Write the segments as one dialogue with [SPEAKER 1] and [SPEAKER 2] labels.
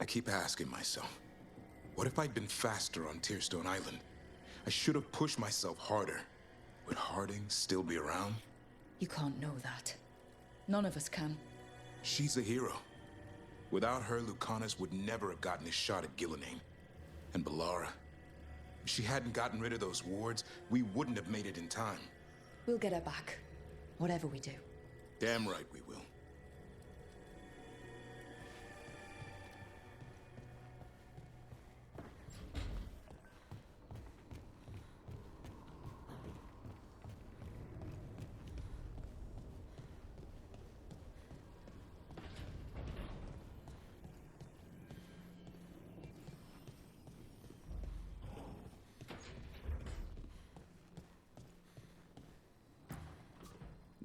[SPEAKER 1] I keep asking myself, what if I'd been faster on Tearstone Island? I should have pushed myself harder. Would Harding still be around?
[SPEAKER 2] You can't know that. None of us can.
[SPEAKER 1] She's a hero. Without her, Lucanus would never have gotten his shot at Gillenane. And Bellara. If she hadn't gotten rid of those wards, we wouldn't have made it in time.
[SPEAKER 2] We'll get her back. Whatever we do.
[SPEAKER 1] Damn right we will.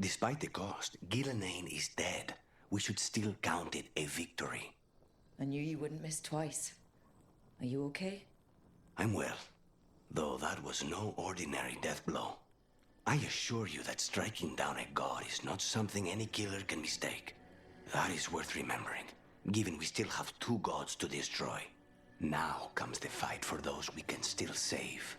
[SPEAKER 3] Despite the cost, Gillenane is dead. We should still count it a victory.
[SPEAKER 2] I knew you wouldn't miss twice. Are you okay?
[SPEAKER 3] I'm well, though that was no ordinary death blow. I assure you that striking down a god is not something any killer can mistake. That is worth remembering, given we still have 2 gods to destroy. Now comes the fight for those we can still save.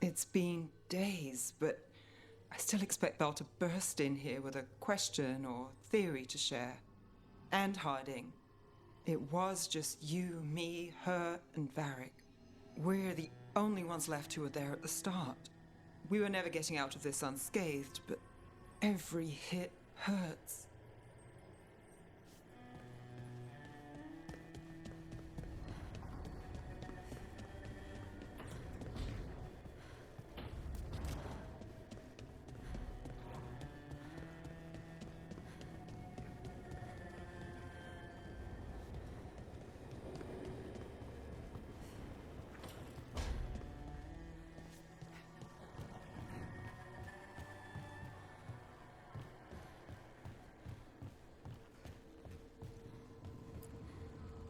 [SPEAKER 4] It's been days, but I still expect Val to burst in here with a question or theory to share. And Harding. It was just you, me, her, and Varric. We're the only ones left who were there at the start. We were never getting out of this unscathed, but every hit hurts.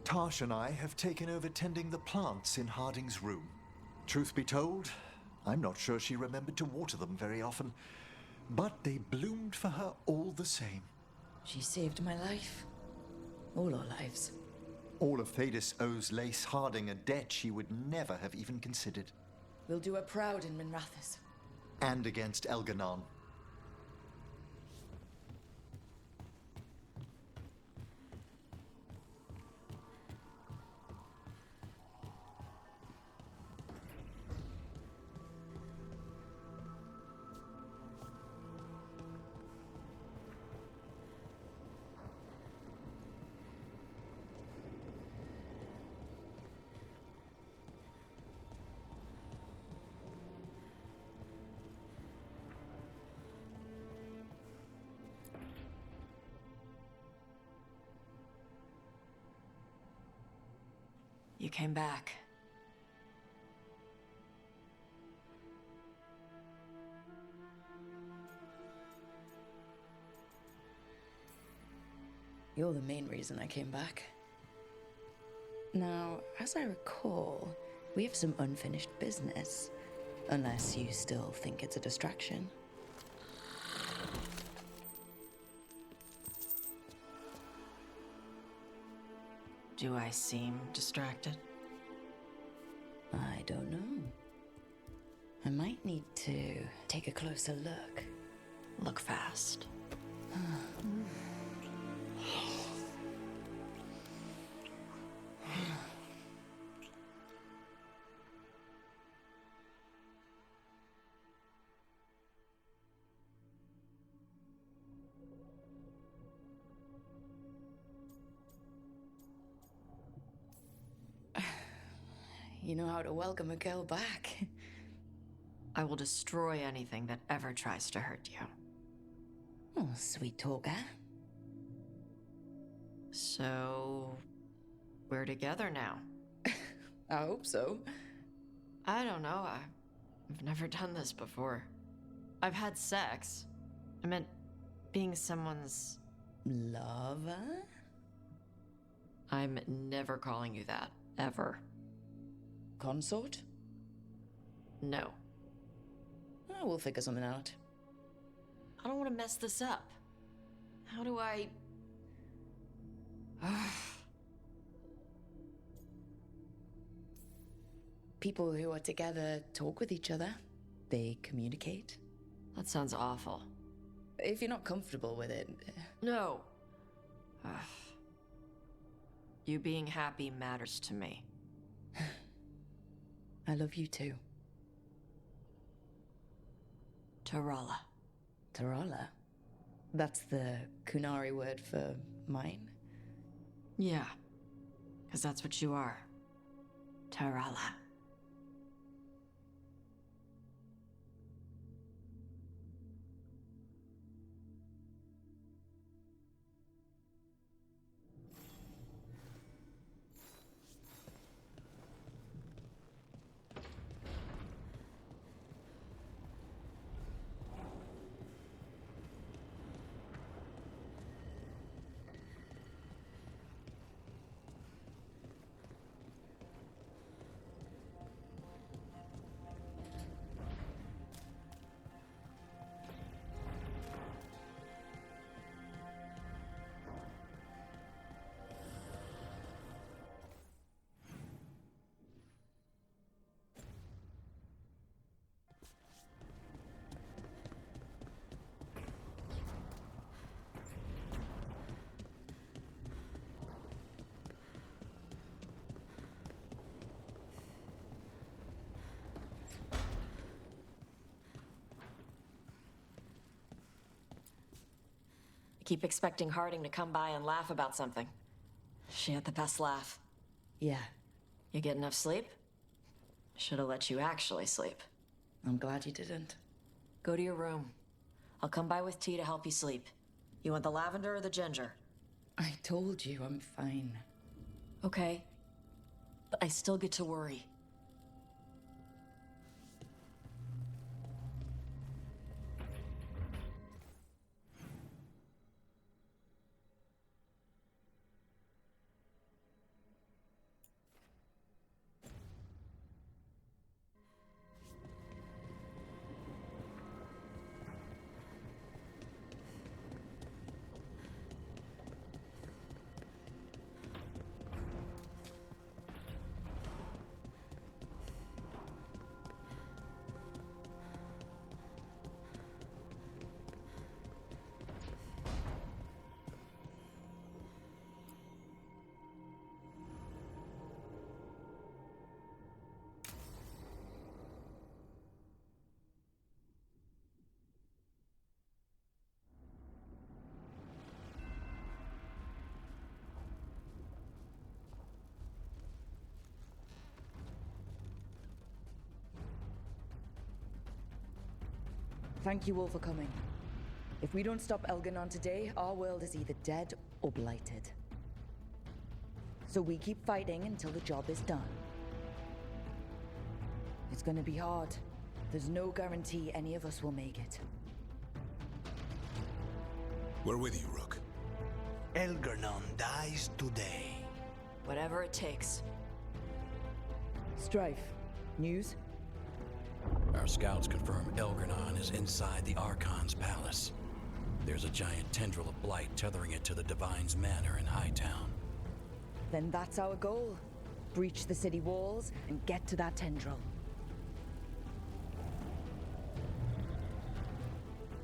[SPEAKER 5] Tash and I have taken over tending the plants in Harding's room. Truth be told, I'm not sure she remembered to water them very often, but they bloomed for her all the same.
[SPEAKER 2] She saved my life. All our lives.
[SPEAKER 5] All of Thedas owes Lace Harding a debt she would never have even considered.
[SPEAKER 2] We'll do her proud in Minrathous.
[SPEAKER 5] And against ELGAR'NAN.
[SPEAKER 6] You came back.
[SPEAKER 2] You're the main reason I came back. Now, as I recall, we have some unfinished business. Unless you still think it's a distraction.
[SPEAKER 6] Do I seem distracted?
[SPEAKER 2] I don't know. I might need to take a closer look.
[SPEAKER 6] Look fast.
[SPEAKER 2] You know how to welcome a girl back.
[SPEAKER 6] I will destroy anything that ever tries to hurt you.
[SPEAKER 2] Oh, sweet talker.
[SPEAKER 6] So, we're together now.
[SPEAKER 2] I hope so.
[SPEAKER 6] I don't know. I've never done this before. I've had sex. I meant being someone's...
[SPEAKER 2] Lover?
[SPEAKER 6] I'm never calling you that. Ever.
[SPEAKER 2] Consort?
[SPEAKER 6] No.
[SPEAKER 2] Oh, we'll figure something out.
[SPEAKER 6] I don't want to mess this up. How do I...
[SPEAKER 2] People who are together talk with each other. They communicate.
[SPEAKER 6] That sounds awful.
[SPEAKER 2] If you're not comfortable with it...
[SPEAKER 6] No. You being happy matters to me.
[SPEAKER 2] I love you too.
[SPEAKER 6] Tarala.
[SPEAKER 2] Tarala? That's the Kunari word for mine?
[SPEAKER 6] Yeah. Because that's what you are. Tarala. Keep expecting Harding to come by and laugh about something. She had the best laugh.
[SPEAKER 2] Yeah,
[SPEAKER 6] You get enough sleep? Should have let you actually sleep.
[SPEAKER 2] I'm glad you didn't.
[SPEAKER 6] Go to your room. I'll come by with tea to help you sleep. You want the lavender or the ginger?
[SPEAKER 2] I told you I'm fine.
[SPEAKER 6] Okay. But I still get to worry.
[SPEAKER 2] Thank you all for coming. If we don't stop ELGA'NAN today, our world is either dead or blighted. So we keep fighting until the job is done. It's gonna be hard. There's no guarantee any of us will make it.
[SPEAKER 1] We're with you, Rook.
[SPEAKER 3] ELGAR'NAN dies today.
[SPEAKER 6] Whatever it takes.
[SPEAKER 2] Strife, news?
[SPEAKER 7] Our scouts confirm ELGAR'NAN is inside the Archon's palace. There's a giant tendril of blight tethering it to the Divine's manor in Hightown.
[SPEAKER 2] Then that's our goal. Breach the city walls and get to that tendril.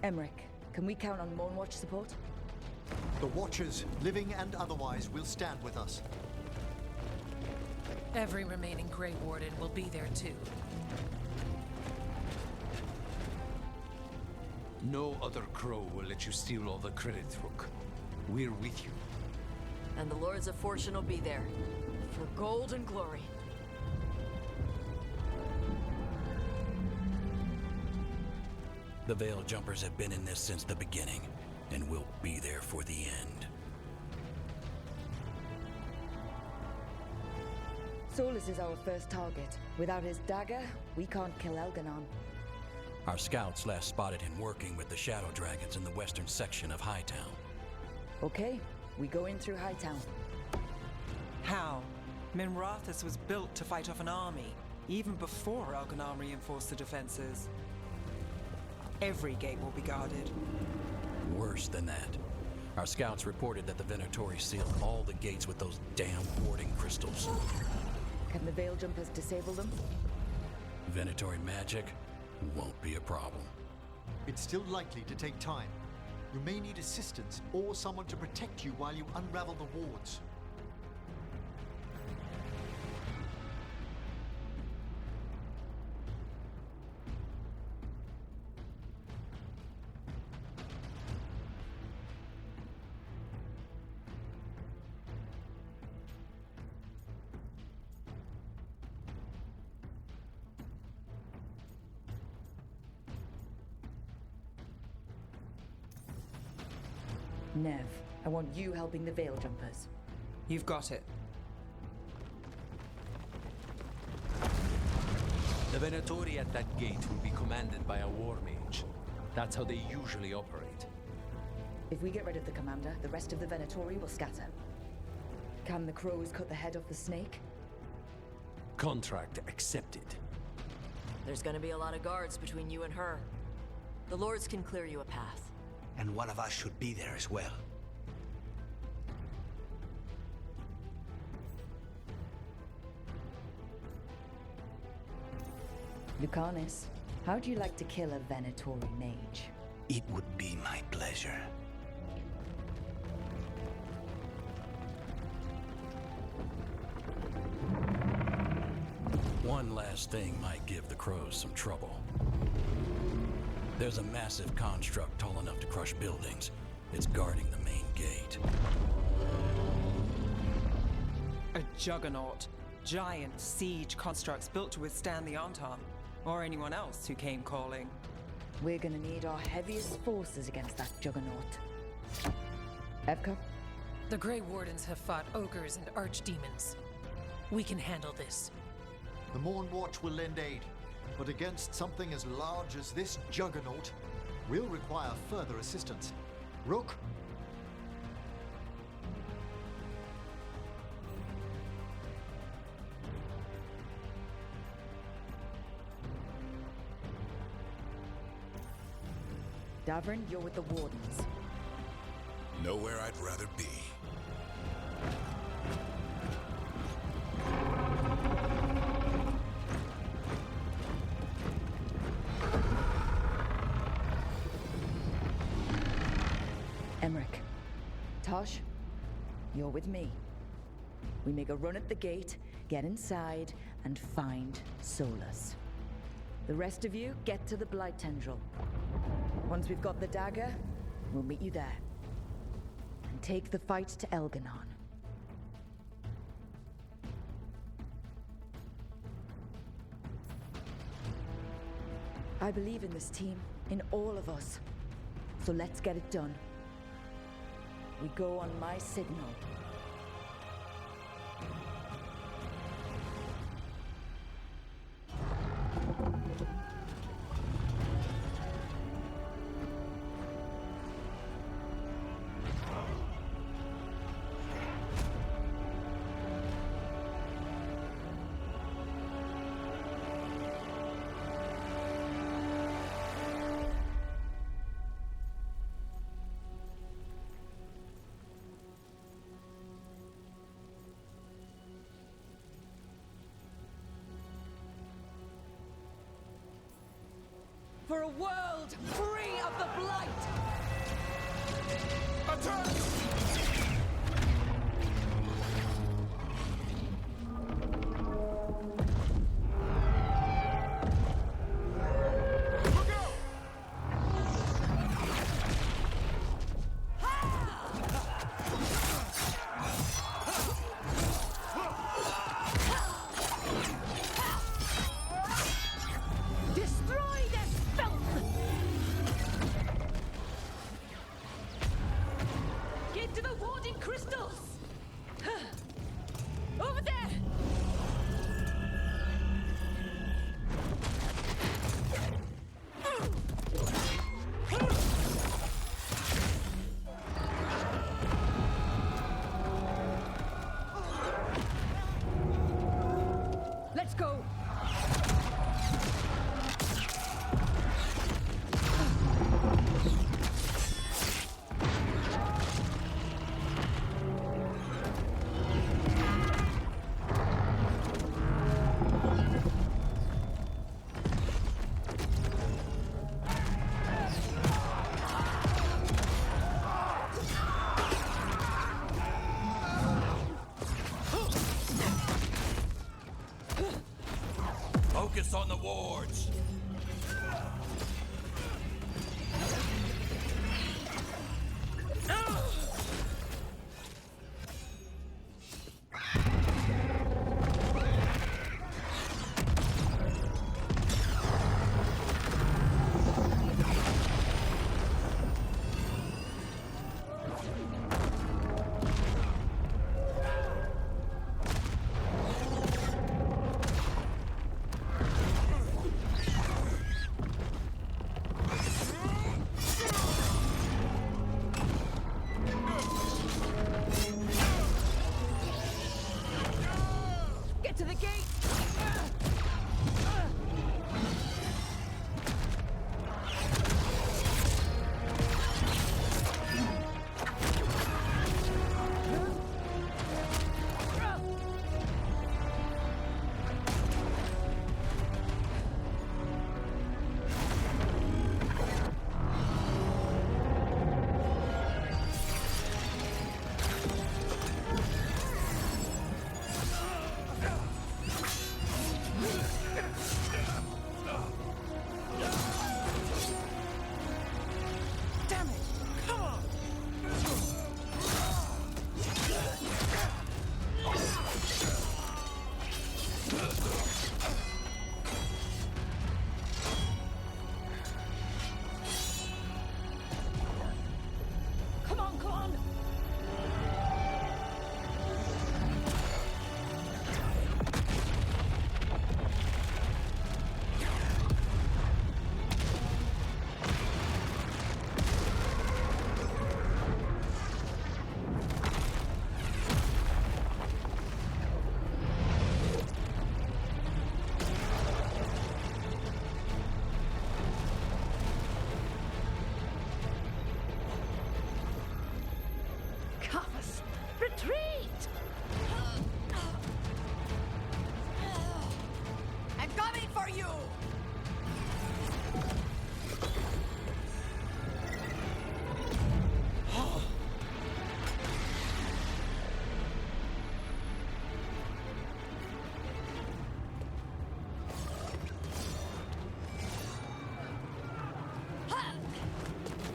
[SPEAKER 2] Emmerich, can we count on Moonwatch support?
[SPEAKER 5] The Watchers, living and otherwise, will stand with us.
[SPEAKER 8] Every remaining Grey Warden will be there too.
[SPEAKER 9] No other crow will let you steal all the credit, Rook. We're with you.
[SPEAKER 6] And the Lords of Fortune will be there. For gold and glory.
[SPEAKER 7] The Veil Jumpers have been in this since the beginning. and we'll be there for the end.
[SPEAKER 2] Solus is our first target. Without his dagger, we can't kill ELGA'NAN.
[SPEAKER 7] Our scouts last spotted him working with the Shadow Dragons in the western section of Hightown.
[SPEAKER 2] Okay, we go in through Hightown.
[SPEAKER 4] How? Minrathous was built to fight off an army, even before ELGA'NAN reinforced the defenses. Every gate will be guarded.
[SPEAKER 7] Worse than that. Our scouts reported that the Venatori sealed all the gates with those damn warding crystals.
[SPEAKER 2] Can the Veil Jumpers disable them?
[SPEAKER 7] Venatori magic won't be a problem.
[SPEAKER 5] It's still likely to take time. You may need assistance or someone to protect you while you unravel the wards.
[SPEAKER 2] Nev, I want you helping the Veil Jumpers.
[SPEAKER 4] You've got it.
[SPEAKER 9] The Venatori at that gate will be commanded by a war mage. That's how they usually operate.
[SPEAKER 2] If we get rid of the commander, the rest of the Venatori will scatter. Can the crows cut the head off the snake?
[SPEAKER 9] Contract accepted.
[SPEAKER 10] There's gonna be a lot of guards between you and her. The lords can clear you a path.
[SPEAKER 3] And one of us should be there as well.
[SPEAKER 2] Lucanus, how'd you like to kill a Venatori mage?
[SPEAKER 3] It would be my pleasure.
[SPEAKER 7] One last thing might give the crows some trouble. There's a massive construct tall enough to crush buildings. It's guarding the main gate.
[SPEAKER 4] A juggernaut. Giant siege constructs built to withstand the Antar, or anyone else who came calling.
[SPEAKER 2] We're gonna need our heaviest forces against that juggernaut. Evka?
[SPEAKER 8] The Grey Wardens have fought ogres and archdemons. We can handle this.
[SPEAKER 5] The Morn Watch will lend aid, but against something as large as this juggernaut, we'll require further assistance. Rook?
[SPEAKER 2] Davrin, you're with the Wardens.
[SPEAKER 1] Nowhere I'd rather be.
[SPEAKER 2] Emmerich. Tosh, you're with me. We make a run at the gate, get inside, and find Solus. The rest of you get to the Blight Tendril. Once we've got the dagger, we'll meet you there. And take the fight to ELGA'NAN. I believe in this team, in all of us. So let's get it done. We go on my signal. For a world free of the Blight!
[SPEAKER 1] Attack!
[SPEAKER 7] Focus on the wards.
[SPEAKER 2] Get to the gate! Come on, come on! Cofus, retreat!
[SPEAKER 10] I'm coming for you!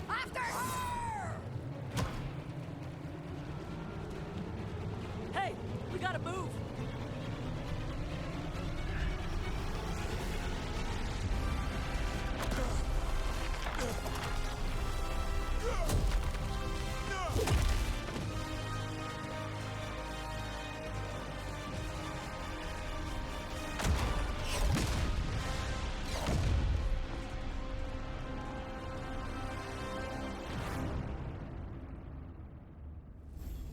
[SPEAKER 10] After her! Hey, we gotta move!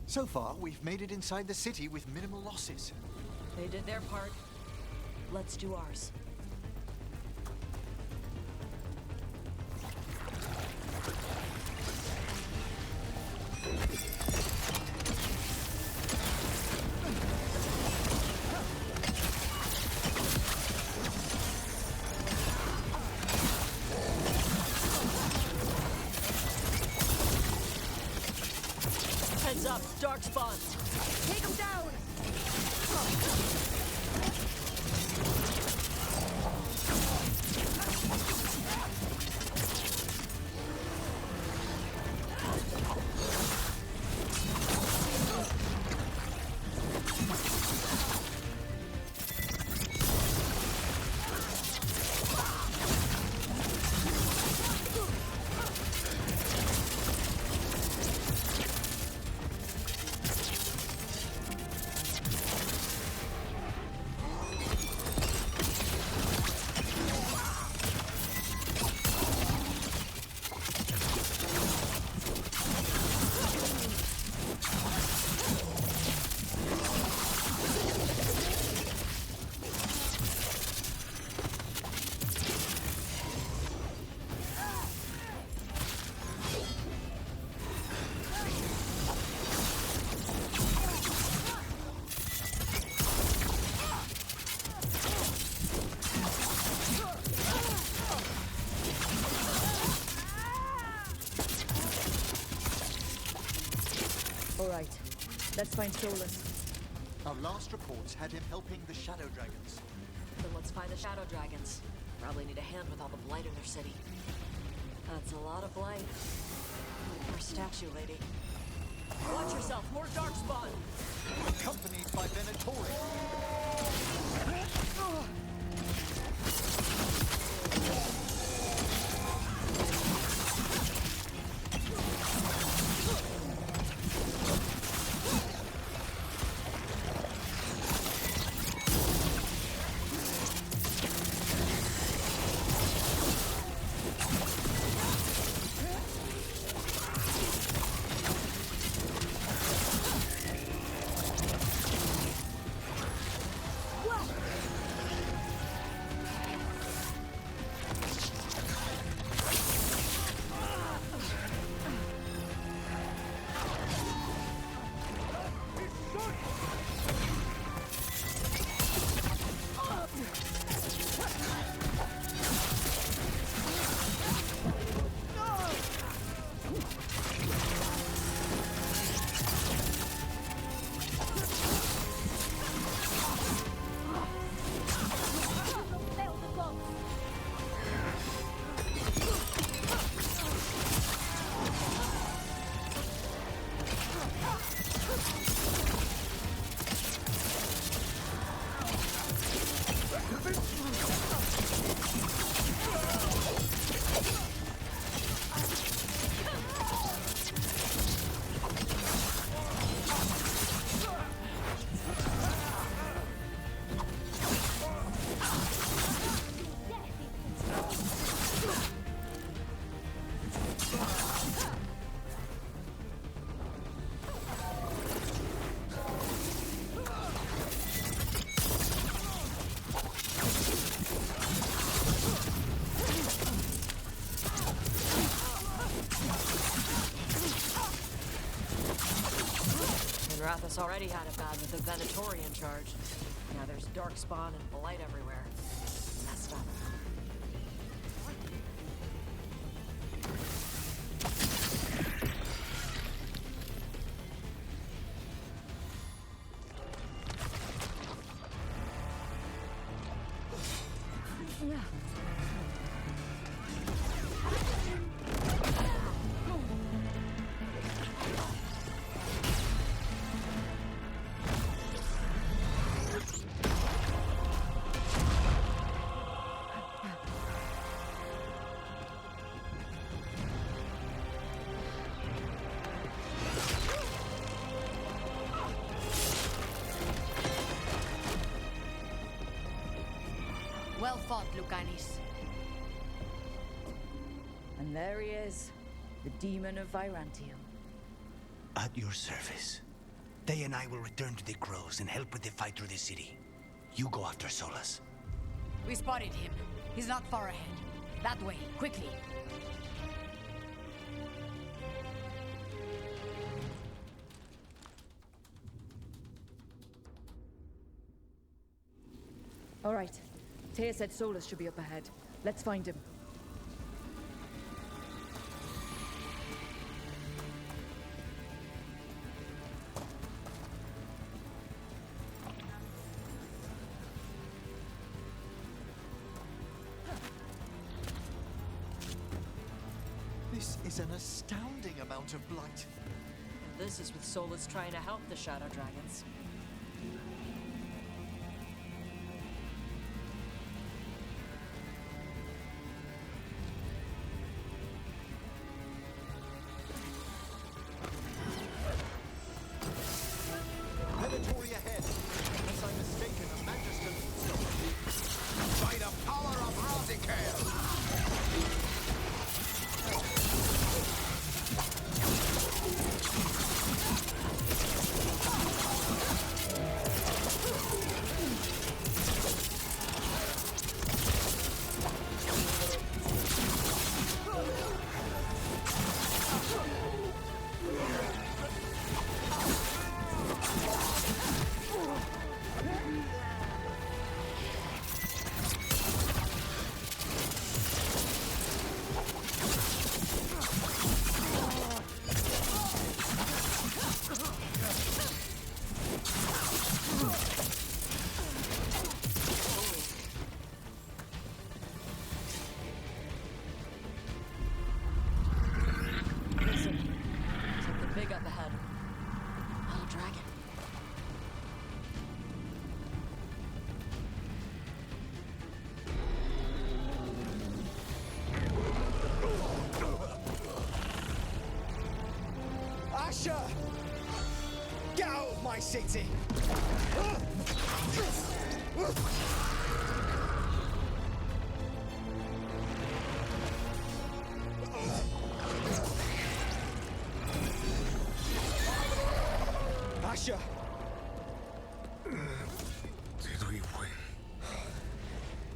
[SPEAKER 5] So far, we've made it inside the city with minimal losses.
[SPEAKER 10] They did their part. Let's do ours. Heads up, dark spawns.
[SPEAKER 2] Take him down! All right, let's find Solus.
[SPEAKER 5] Our last reports had him helping the Shadow Dragons.
[SPEAKER 10] The let's find the Shadow Dragons. Probably need a hand with all the blight in their city. That's a lot of blight. Our statue lady. Watch yourself, more darkspawn!
[SPEAKER 5] Accompanied by Venatori.
[SPEAKER 10] Rathus already had it bad with the Venatori in charge. Now there's darkspawn and blight everywhere. Messed up.
[SPEAKER 11] Well fought, Lucanis.
[SPEAKER 2] And there he is, the demon of Virantium.
[SPEAKER 3] At your service. They and I will return to the Crows and help with the fight through the city. You go after Solus.
[SPEAKER 11] We spotted him. He's not far ahead. That way, quickly.
[SPEAKER 2] All right. Taya said Solus should be up ahead. Let's find him.
[SPEAKER 5] This is an astounding amount of blight.
[SPEAKER 10] And this is with Solus trying to help the Shadow Dragons.
[SPEAKER 5] Venatori ahead. Unless I'm mistaken, a Magister leads them.
[SPEAKER 1] By the power of Radical!
[SPEAKER 12] Asher! Get out of my city! Asher!
[SPEAKER 13] Did we win?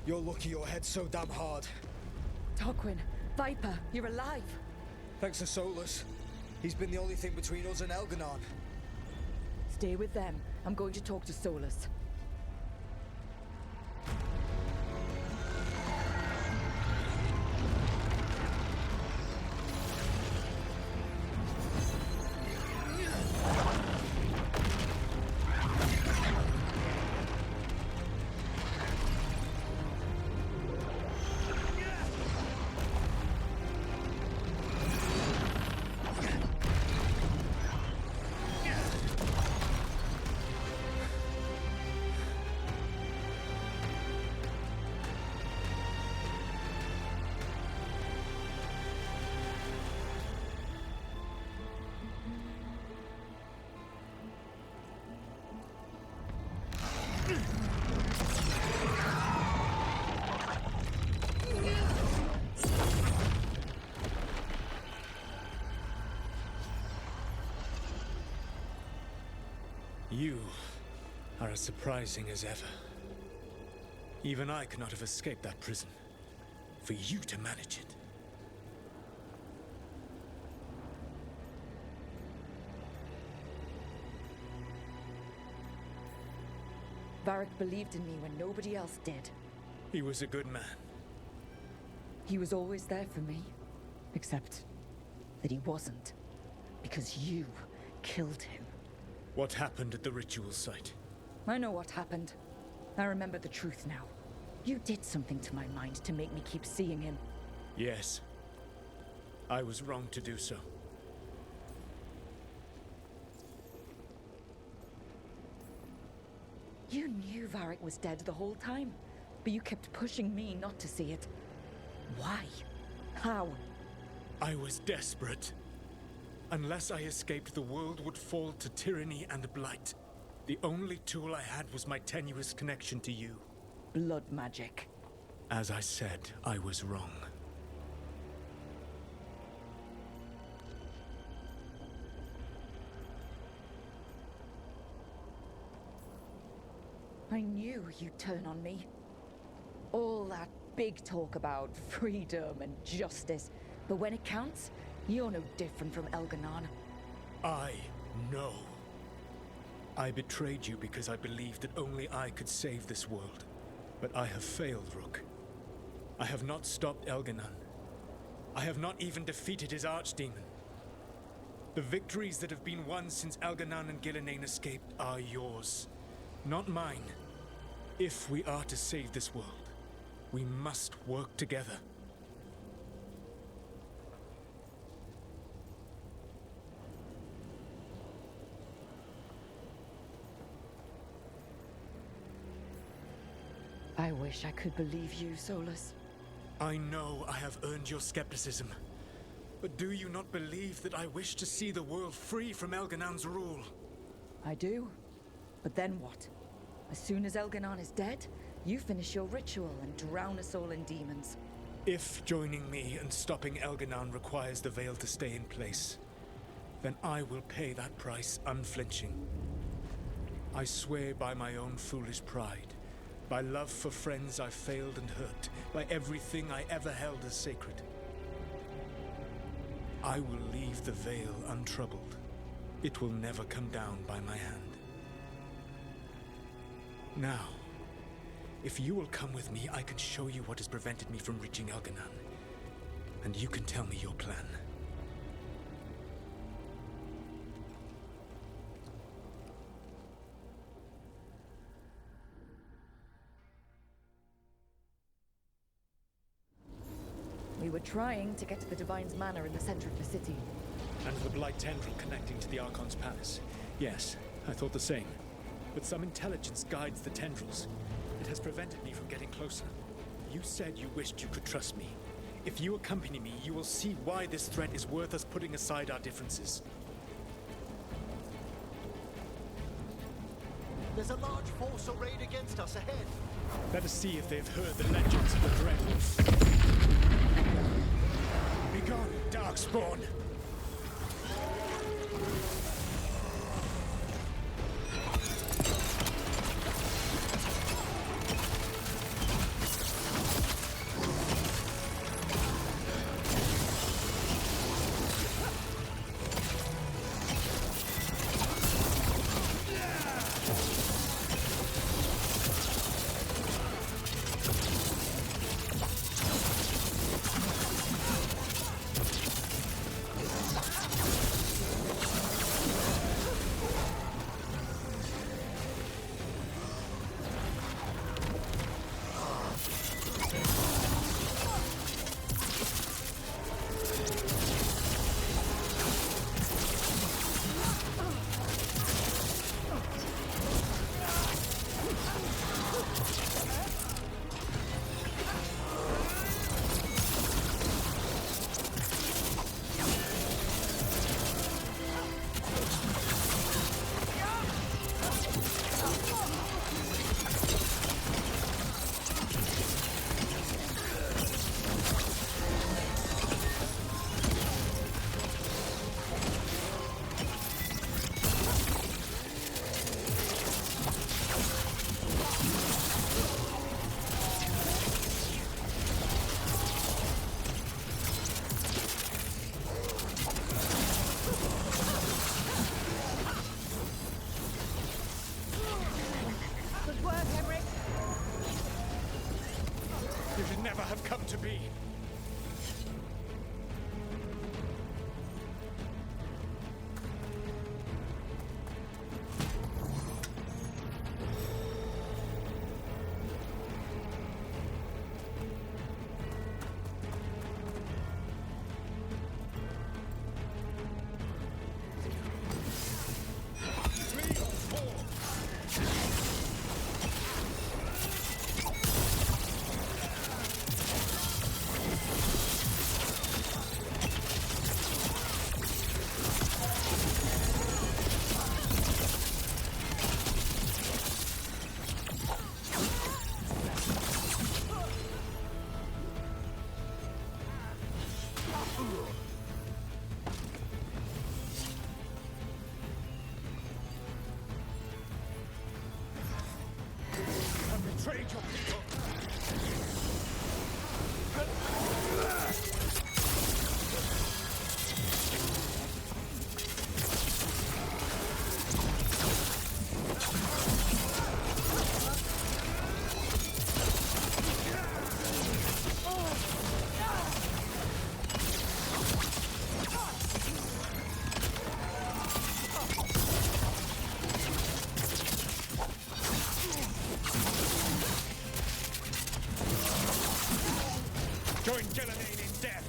[SPEAKER 12] You're lucky your head's so damn hard.
[SPEAKER 2] Tarquin, Viper, you're alive.
[SPEAKER 12] Thanks to Solus. He's been the only thing between us and ELGAR'NAN.
[SPEAKER 2] Stay with them. I'm going to talk to Solus.
[SPEAKER 12] You are as surprising as ever. Even I could not have escaped that prison. For you to manage it.
[SPEAKER 2] Varric believed in me when nobody else did.
[SPEAKER 12] He was a good man.
[SPEAKER 2] He was always there for me. Except that he wasn't. Because you killed him.
[SPEAKER 12] What happened at the ritual site?
[SPEAKER 2] I know what happened. I remember the truth now. You did something to my mind to make me keep seeing him.
[SPEAKER 12] Yes. I was wrong to do so.
[SPEAKER 2] You knew Varric was dead the whole time, but you kept pushing me not to see it. Why? How?
[SPEAKER 12] I was desperate. Unless I escaped, the world would fall to tyranny and blight. The only tool I had was my tenuous connection to you.
[SPEAKER 2] Blood magic.
[SPEAKER 12] As I said, I was wrong.
[SPEAKER 2] I knew you'd turn on me. All that big talk about freedom and justice, but when it counts, you're no different from ELGAR'NAN.
[SPEAKER 12] I know. I betrayed you because I believed that only I could save this world. But I have failed, Rook. I have not stopped ELGAR'NAN. I have not even defeated his archdemon. The victories that have been won since ELGAR'NAN and Gillenane escaped are yours, not mine. If we are to save this world, we must work together.
[SPEAKER 2] I wish I could believe you, Solus.
[SPEAKER 12] I know I have earned your skepticism. But do you not believe that I wish to see the world free from ELGAR'NAN's rule?
[SPEAKER 2] I do. But then what? As soon as ELGAR'NAN is dead, you finish your ritual and drown us all in demons.
[SPEAKER 12] If joining me and stopping ELGAR'NAN requires the veil to stay in place, then I will pay that price unflinching. I swear by my own foolish pride, by love for friends I failed and hurt, by everything I ever held as sacred. I will leave the veil untroubled. It will never come down by my hand. Now, if you will come with me, I can show you what has prevented me from reaching ELGAR'NAN. And you can tell me your plan.
[SPEAKER 2] We were trying to get to the Divine's Manor in the center of the city.
[SPEAKER 12] And the Blight Tendril connecting to the Archon's palace. Yes, I thought the same. But some intelligence guides the tendrils. It has prevented me from getting closer. You said you wished you could trust me. If you accompany me, you will see why this threat is worth us putting aside our differences.
[SPEAKER 5] There's a large force arrayed against us ahead.
[SPEAKER 12] Let us see if they've heard the legends of the Dread Wolf. Begone, Darkspawn! You should never have come to be. Betrayed your people. Join ELGAR'NAN in death!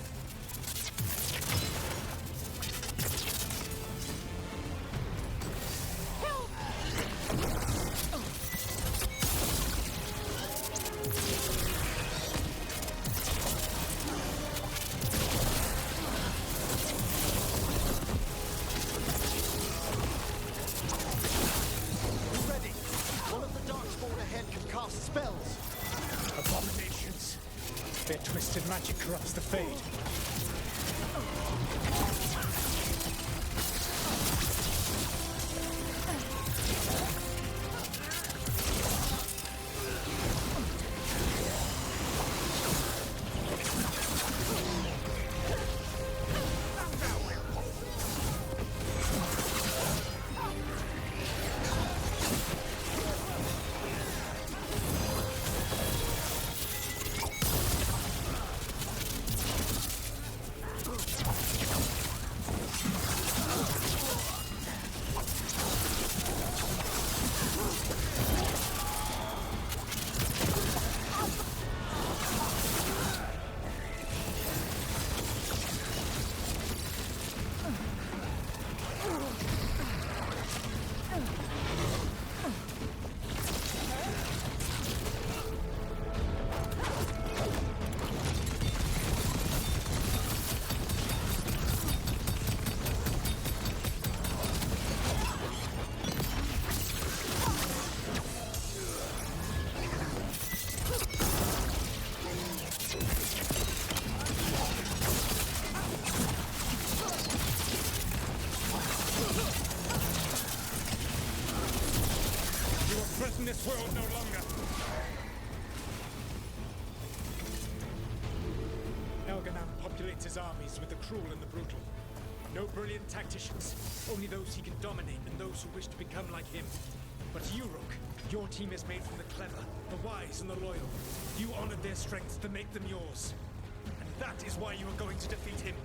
[SPEAKER 5] Ready! One of the Darkspawn ahead can cast spells.
[SPEAKER 12] Abominations. Their twisted magic corrupts the Fade. this world no longer. ELGA'RNAN populates his armies with the cruel and the brutal. No brilliant tacticians, only those he can dominate and those who wish to become like him. But you, Rook, your team is made from the clever, the wise, and the loyal. You honored their strengths to make them yours. And that is why you are going to defeat him.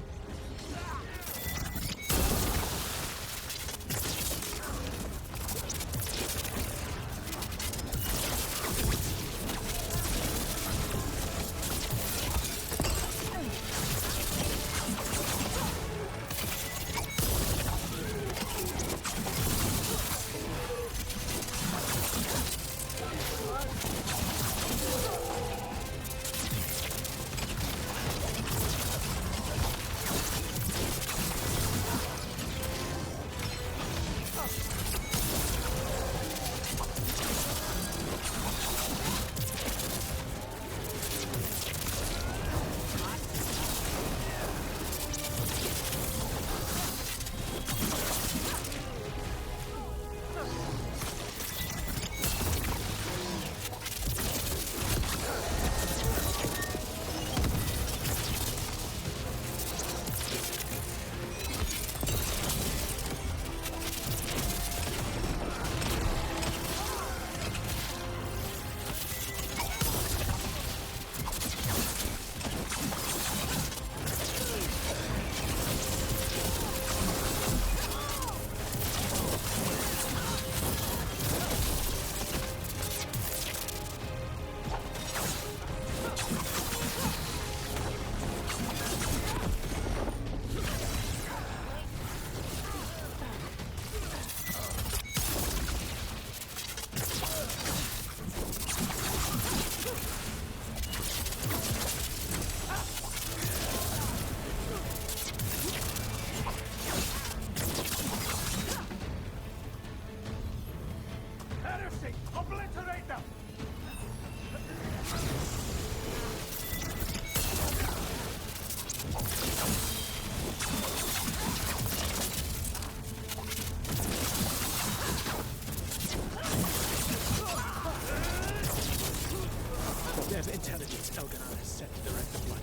[SPEAKER 12] Whatever intelligence ELGA'RNAN has set to direct the Blight,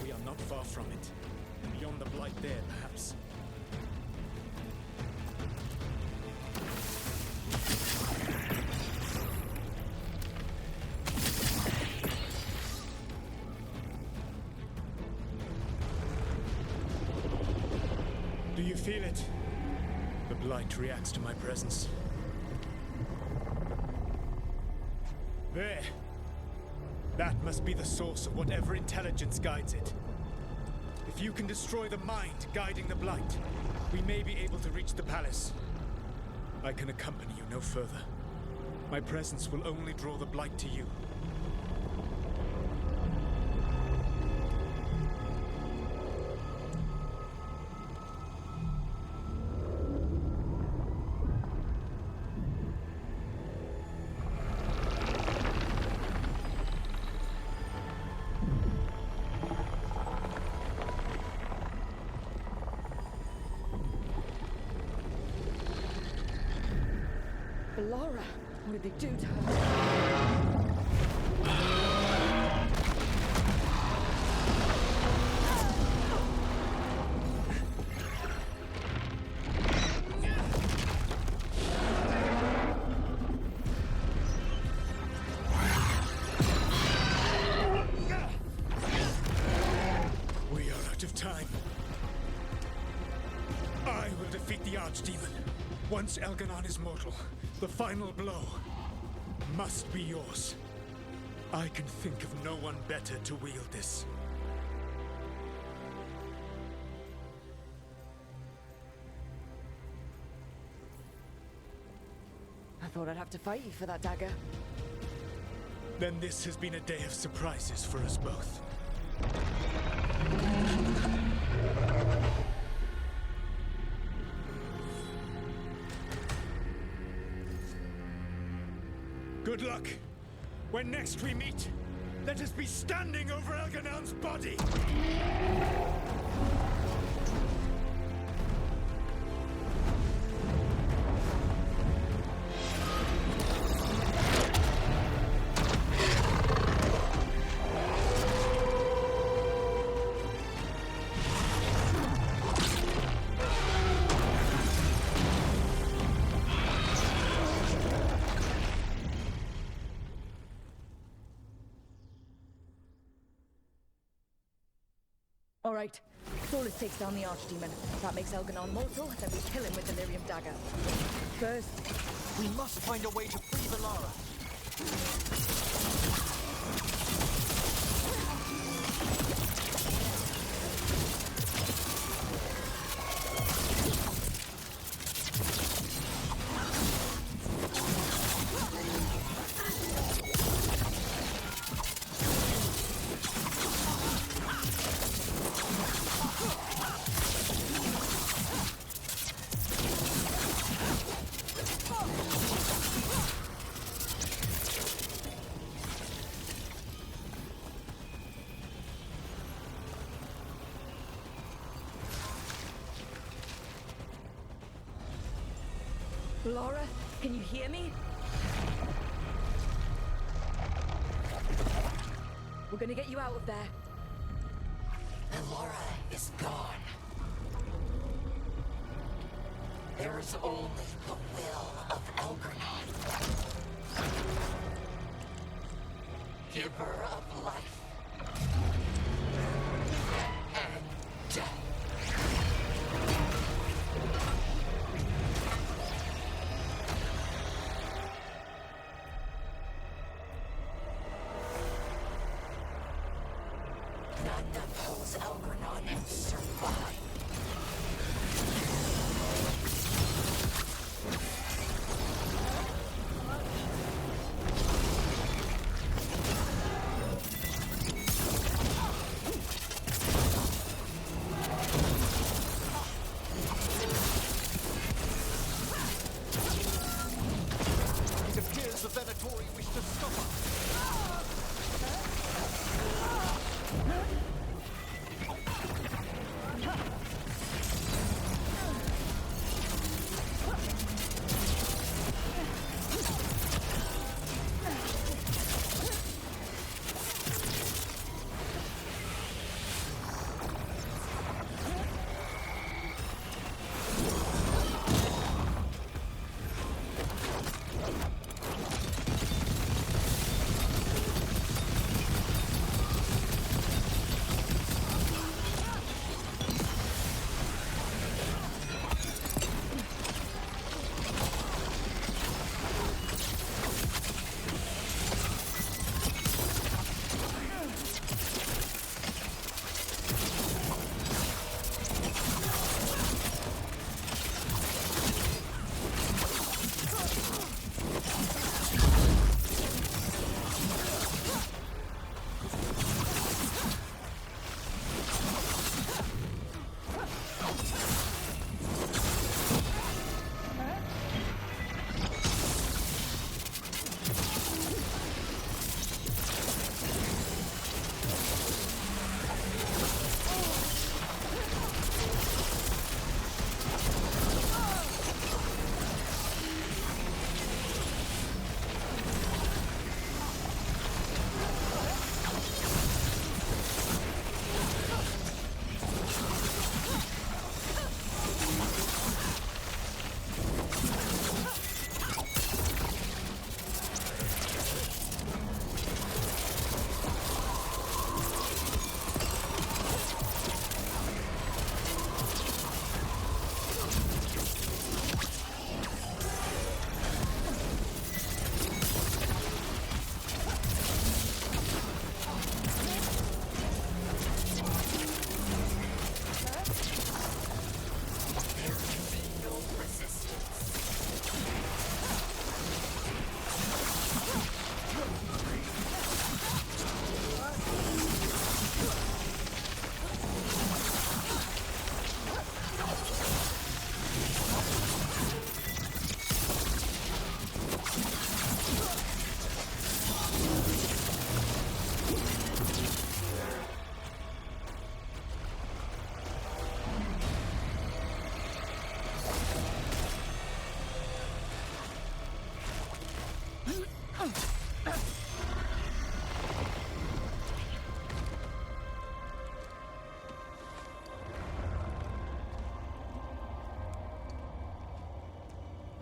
[SPEAKER 12] we are not far from it. And beyond the Blight there, perhaps. Do you feel it? The Blight reacts to my presence. There! That must be the source of whatever intelligence guides it. If you can destroy the mind guiding the Blight, we may be able to reach the palace. I can accompany you no further. My presence will only draw the Blight to you.
[SPEAKER 2] Laura, what did they do to her?
[SPEAKER 12] We are out of time. I will defeat the Archdemon. Once ELGA'RNAN is mortal, the final blow must be yours. I can think of no one better to wield this.
[SPEAKER 2] I thought I'd have to fight you for that dagger.
[SPEAKER 12] Then this has been a day of surprises for us both. Good luck. When next we meet, let us be standing over ELGA'RNAN's body!
[SPEAKER 2] All right. Solus takes down the Archdemon. That makes Elganon mortal, then we kill him with the Lyrium dagger. First,
[SPEAKER 5] we must find a way to free Valara.
[SPEAKER 2] Laura, can you hear me? We're gonna get you out of there.
[SPEAKER 11] Laura is gone. There is only the will of ELGAR'NAN. Giver of life and death. None of those ELGAR'NAN have survived.
[SPEAKER 5] It appears the Venatori wish to stop us.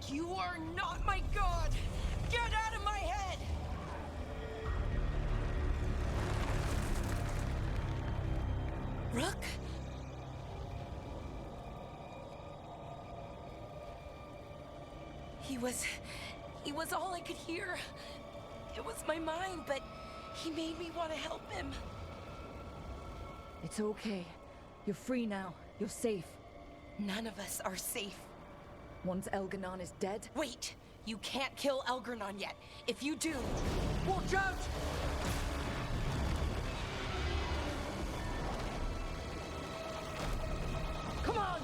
[SPEAKER 11] You are not my god! Get out of my head!
[SPEAKER 8] Rook?
[SPEAKER 11] He was all I could hear. It was my mind, but he made me want to help him.
[SPEAKER 2] It's okay. You're free now. You're safe.
[SPEAKER 11] None of us are safe.
[SPEAKER 2] Once ELGA'RNAN is dead...
[SPEAKER 11] Wait! You can't kill ELGA'RNAN yet. If you do...
[SPEAKER 2] Watch out! Come on!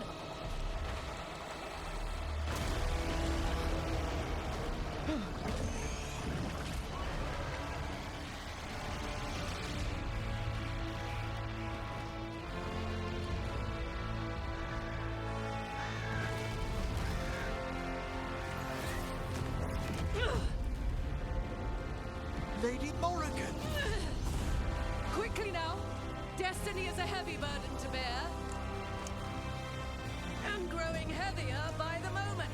[SPEAKER 5] Lady Morrigan!
[SPEAKER 14] Quickly now! Destiny is a heavy burden to bear. And growing heavier by the moment.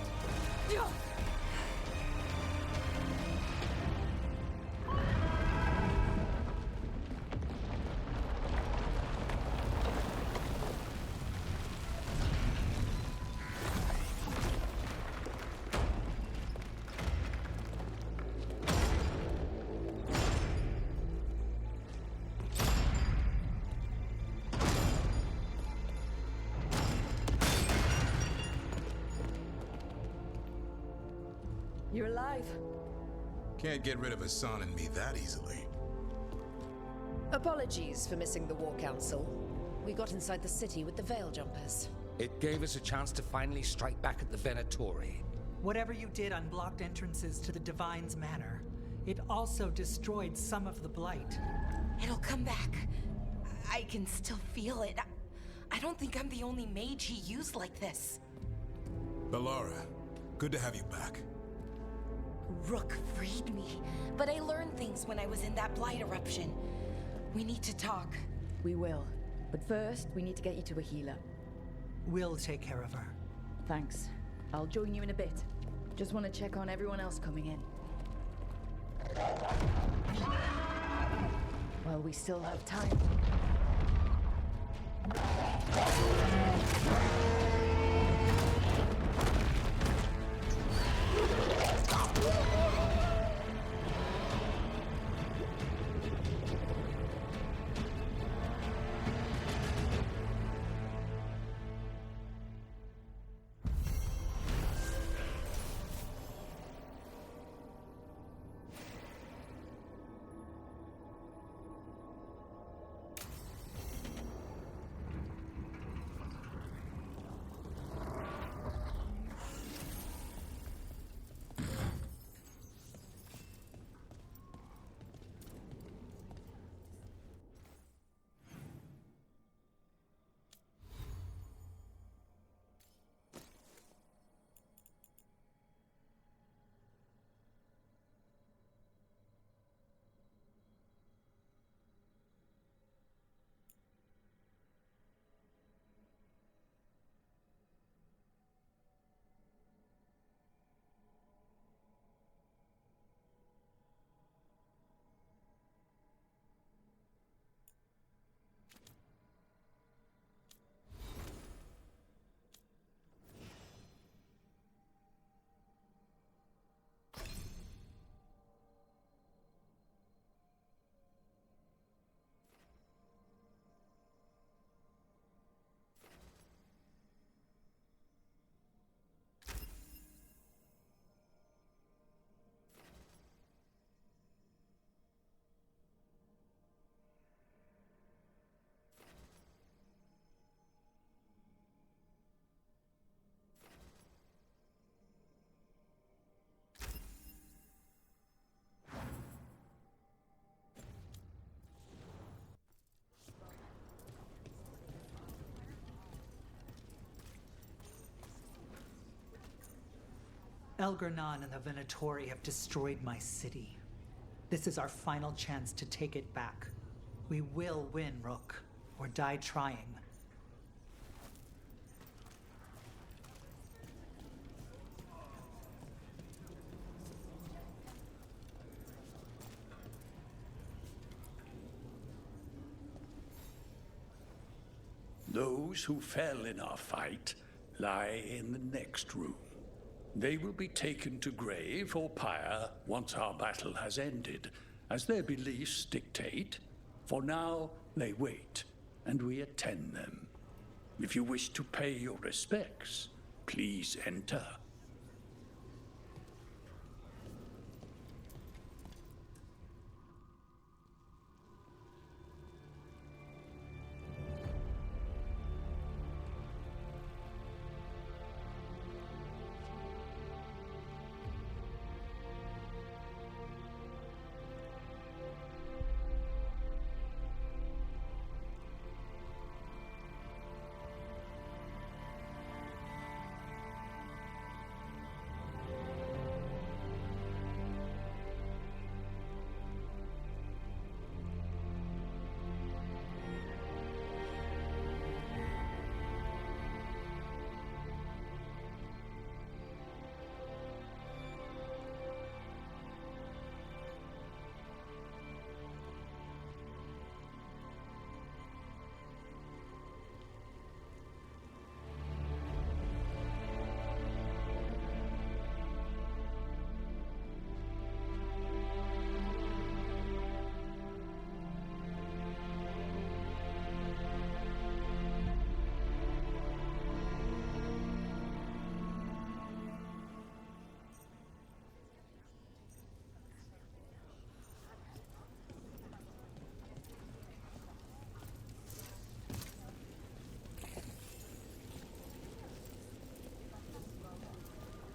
[SPEAKER 2] You're alive.
[SPEAKER 1] Can't get rid of Hassan and me that easily.
[SPEAKER 15] Apologies for missing the War Council. We got inside the city with the Veil Jumpers.
[SPEAKER 16] It gave us a chance to finally strike back at the Venatori.
[SPEAKER 17] Whatever you did unblocked entrances to the Divine's Manor. It also destroyed some of the Blight.
[SPEAKER 11] It'll come back. I can still feel it. I don't think I'm the only mage he used like this.
[SPEAKER 1] Bellara, good to have you back.
[SPEAKER 11] Rook freed me, but I learned things when I was in that Blight eruption. We need to talk.
[SPEAKER 2] We will. But first, we need to get you to a healer.
[SPEAKER 17] We'll take care of her.
[SPEAKER 2] Thanks. I'll join you in a bit. Just want to check on everyone else coming in. Well, we still have time.
[SPEAKER 17] ELGAR'NAN and the Venatori have destroyed my city. This is our final chance to take it back. We will win, Rook, or die trying.
[SPEAKER 18] Those who fell in our fight lie in the next room. They will be taken to grave or pyre once our battle has ended, as their beliefs dictate. For now, they wait, and we attend them. If you wish to pay your respects, please enter.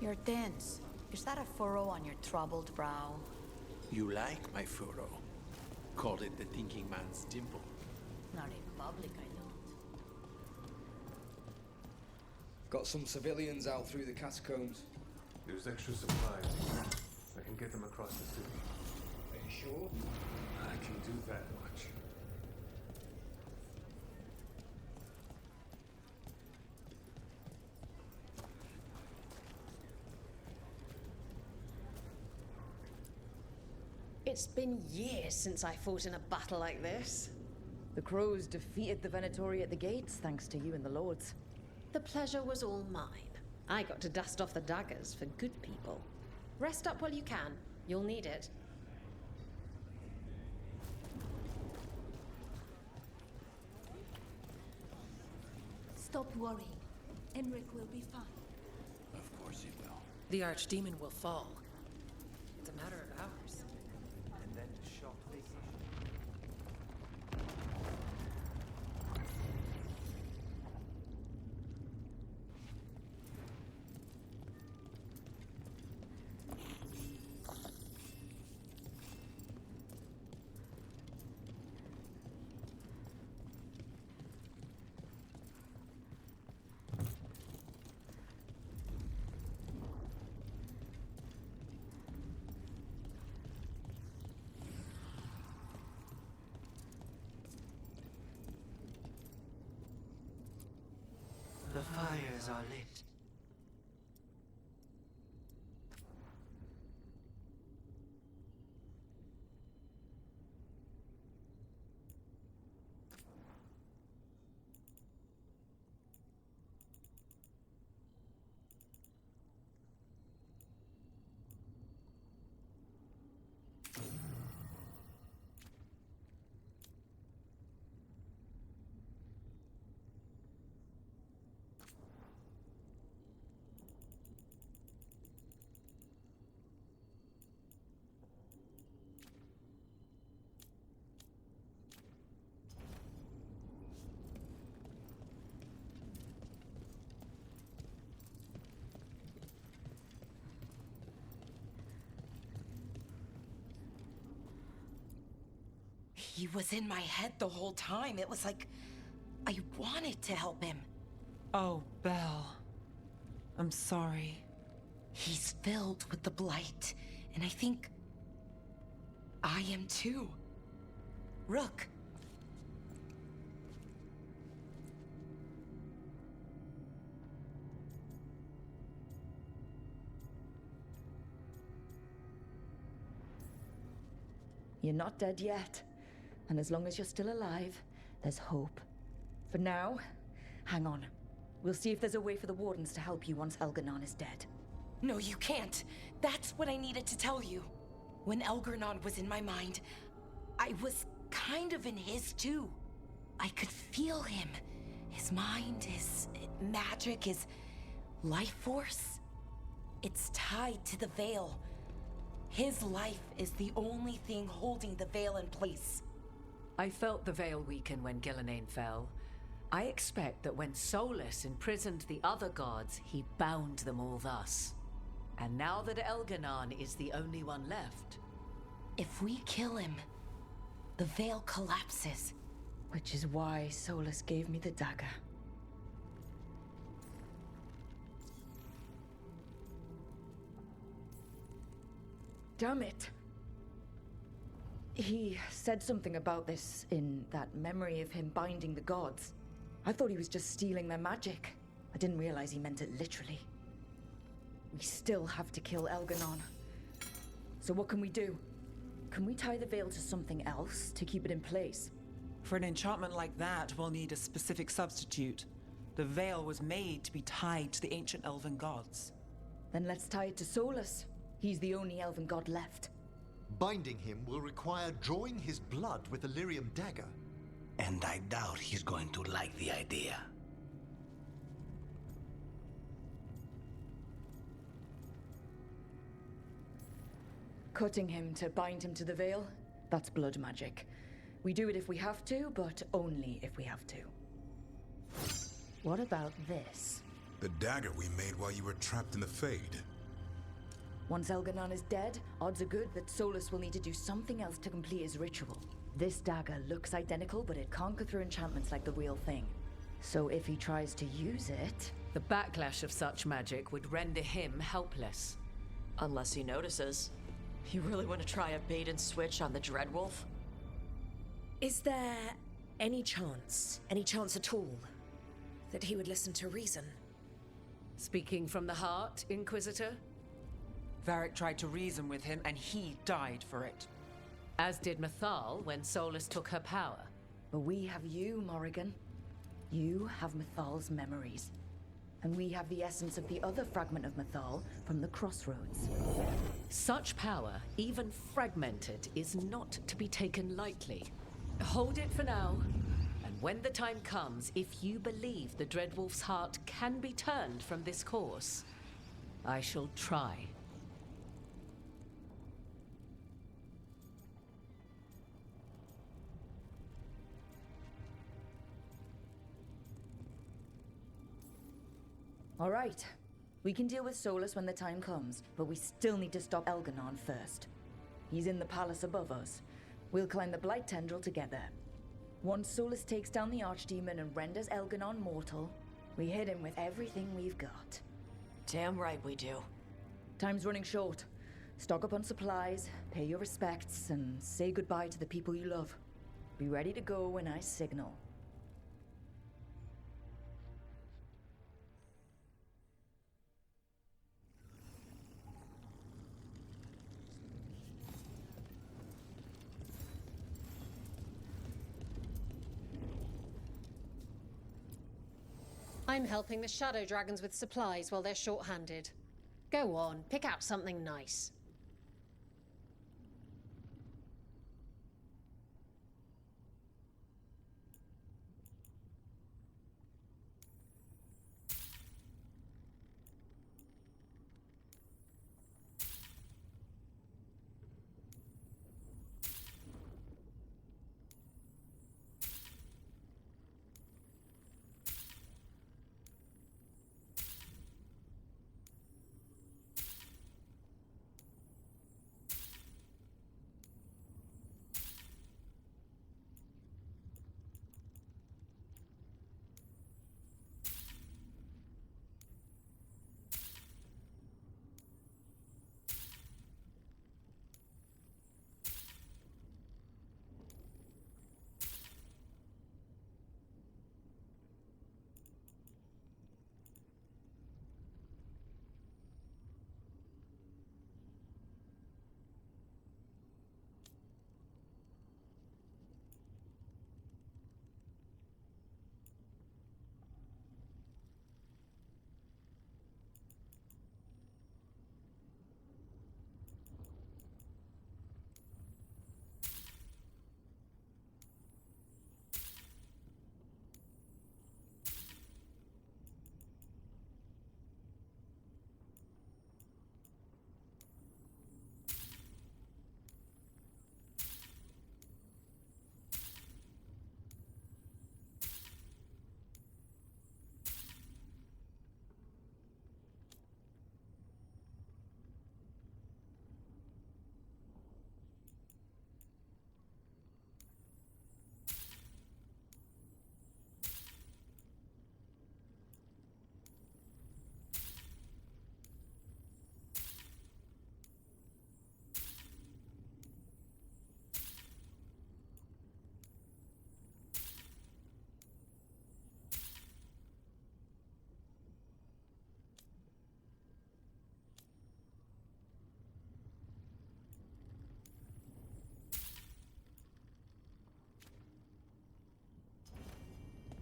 [SPEAKER 19] You're tense. Is that a furrow on your troubled brow?
[SPEAKER 9] You like my furrow. Call it the thinking man's dimple.
[SPEAKER 19] Not in public, I don't.
[SPEAKER 20] Got some civilians out through the catacombs.
[SPEAKER 13] There's extra supplies. I can get them across the city.
[SPEAKER 20] Are you sure?
[SPEAKER 13] I can do that much.
[SPEAKER 15] It's been years since I fought in a battle like this.
[SPEAKER 2] The Crows defeated the Venatori at the gates, thanks to you and the Lords.
[SPEAKER 15] The pleasure was all mine. I got to dust off the daggers for good people. Rest up while you can. You'll need it.
[SPEAKER 11] Stop worrying. Emmerich will be fine.
[SPEAKER 7] Of course he will.
[SPEAKER 8] The Archdemon will fall. It's a matter of hours.
[SPEAKER 5] And then to shock vacation.
[SPEAKER 3] The fires are lit.
[SPEAKER 11] He was in my head the whole time. It was like I wanted to help him.
[SPEAKER 4] Oh, Belle. I'm sorry.
[SPEAKER 11] He's filled with the blight, and I think I am too. Rook.
[SPEAKER 2] You're not dead yet. And as long as you're still alive, there's hope. For now, hang on. We'll see if there's a way for the Wardens to help you once ELGA'RNAN is dead.
[SPEAKER 11] No, you can't. That's what I needed to tell you. When ELGAR'NAN was in my mind, I was kind of in his too. I could feel him. His mind, his magic, his life force. It's tied to the Veil. His life is the only thing holding the Veil in place.
[SPEAKER 14] I felt the Veil weaken when Gillenane fell. I expect that when Solus imprisoned the other gods, he bound them all thus. And now that ELGAR'NAN is the only one left...
[SPEAKER 11] If we kill him, the Veil collapses.
[SPEAKER 2] Which is why Solus gave me the dagger. Damn it! He said something about this in that memory of him binding the gods. I thought he was just stealing their magic. I didn't realize he meant it literally. We still have to kill ELGAR'NAN. So what can we do? Can we tie the Veil to something else to keep it in place?
[SPEAKER 4] For an enchantment like that, we'll need a specific substitute. The Veil was made to be tied to the ancient elven gods.
[SPEAKER 2] Then let's tie it to Solus. He's the only elven god left.
[SPEAKER 5] Binding him will require drawing his blood with the lyrium dagger.
[SPEAKER 3] And I doubt he's going to like the idea.
[SPEAKER 2] Cutting him to bind him to the Veil? That's blood magic. We do it if we have to, but only if we have to. What about this?
[SPEAKER 1] The dagger we made while you were trapped in the Fade.
[SPEAKER 2] Once ELGAR'NAN is dead, odds are good that Solus will need to do something else to complete his ritual. This dagger looks identical, but it can't go through enchantments like the real thing. So if he tries to use it...
[SPEAKER 14] The backlash of such magic would render him helpless.
[SPEAKER 10] Unless he notices. You really want to try a bait and switch on the Dreadwolf?
[SPEAKER 15] Is there any chance at all, that he would listen to reason?
[SPEAKER 14] Speaking from the heart, Inquisitor?
[SPEAKER 4] Varric tried to reason with him, and he died for it.
[SPEAKER 14] As did Mythal when Solus took her power.
[SPEAKER 2] But we have you, Morrigan. You have Mythal's memories. And we have the essence of the other fragment of Mythal from the Crossroads.
[SPEAKER 14] Such power, even fragmented, is not to be taken lightly. Hold it for now, and when the time comes, if you believe the Dreadwolf's heart can be turned from this course, I shall try.
[SPEAKER 2] All right. We can deal with Solus when the time comes, but we still need to stop ELGAR'NAN first. He's in the palace above us. We'll climb the Blight Tendril together. Once Solus takes down the Archdemon and renders ELGAR'NAN mortal, we hit him with everything we've got.
[SPEAKER 10] Damn right we do.
[SPEAKER 2] Time's running short. Stock up on supplies, pay your respects, and say goodbye to the people you love. Be ready to go when I signal.
[SPEAKER 15] I'm helping the Shadow Dragons with supplies while they're short-handed. Go on, pick out something nice.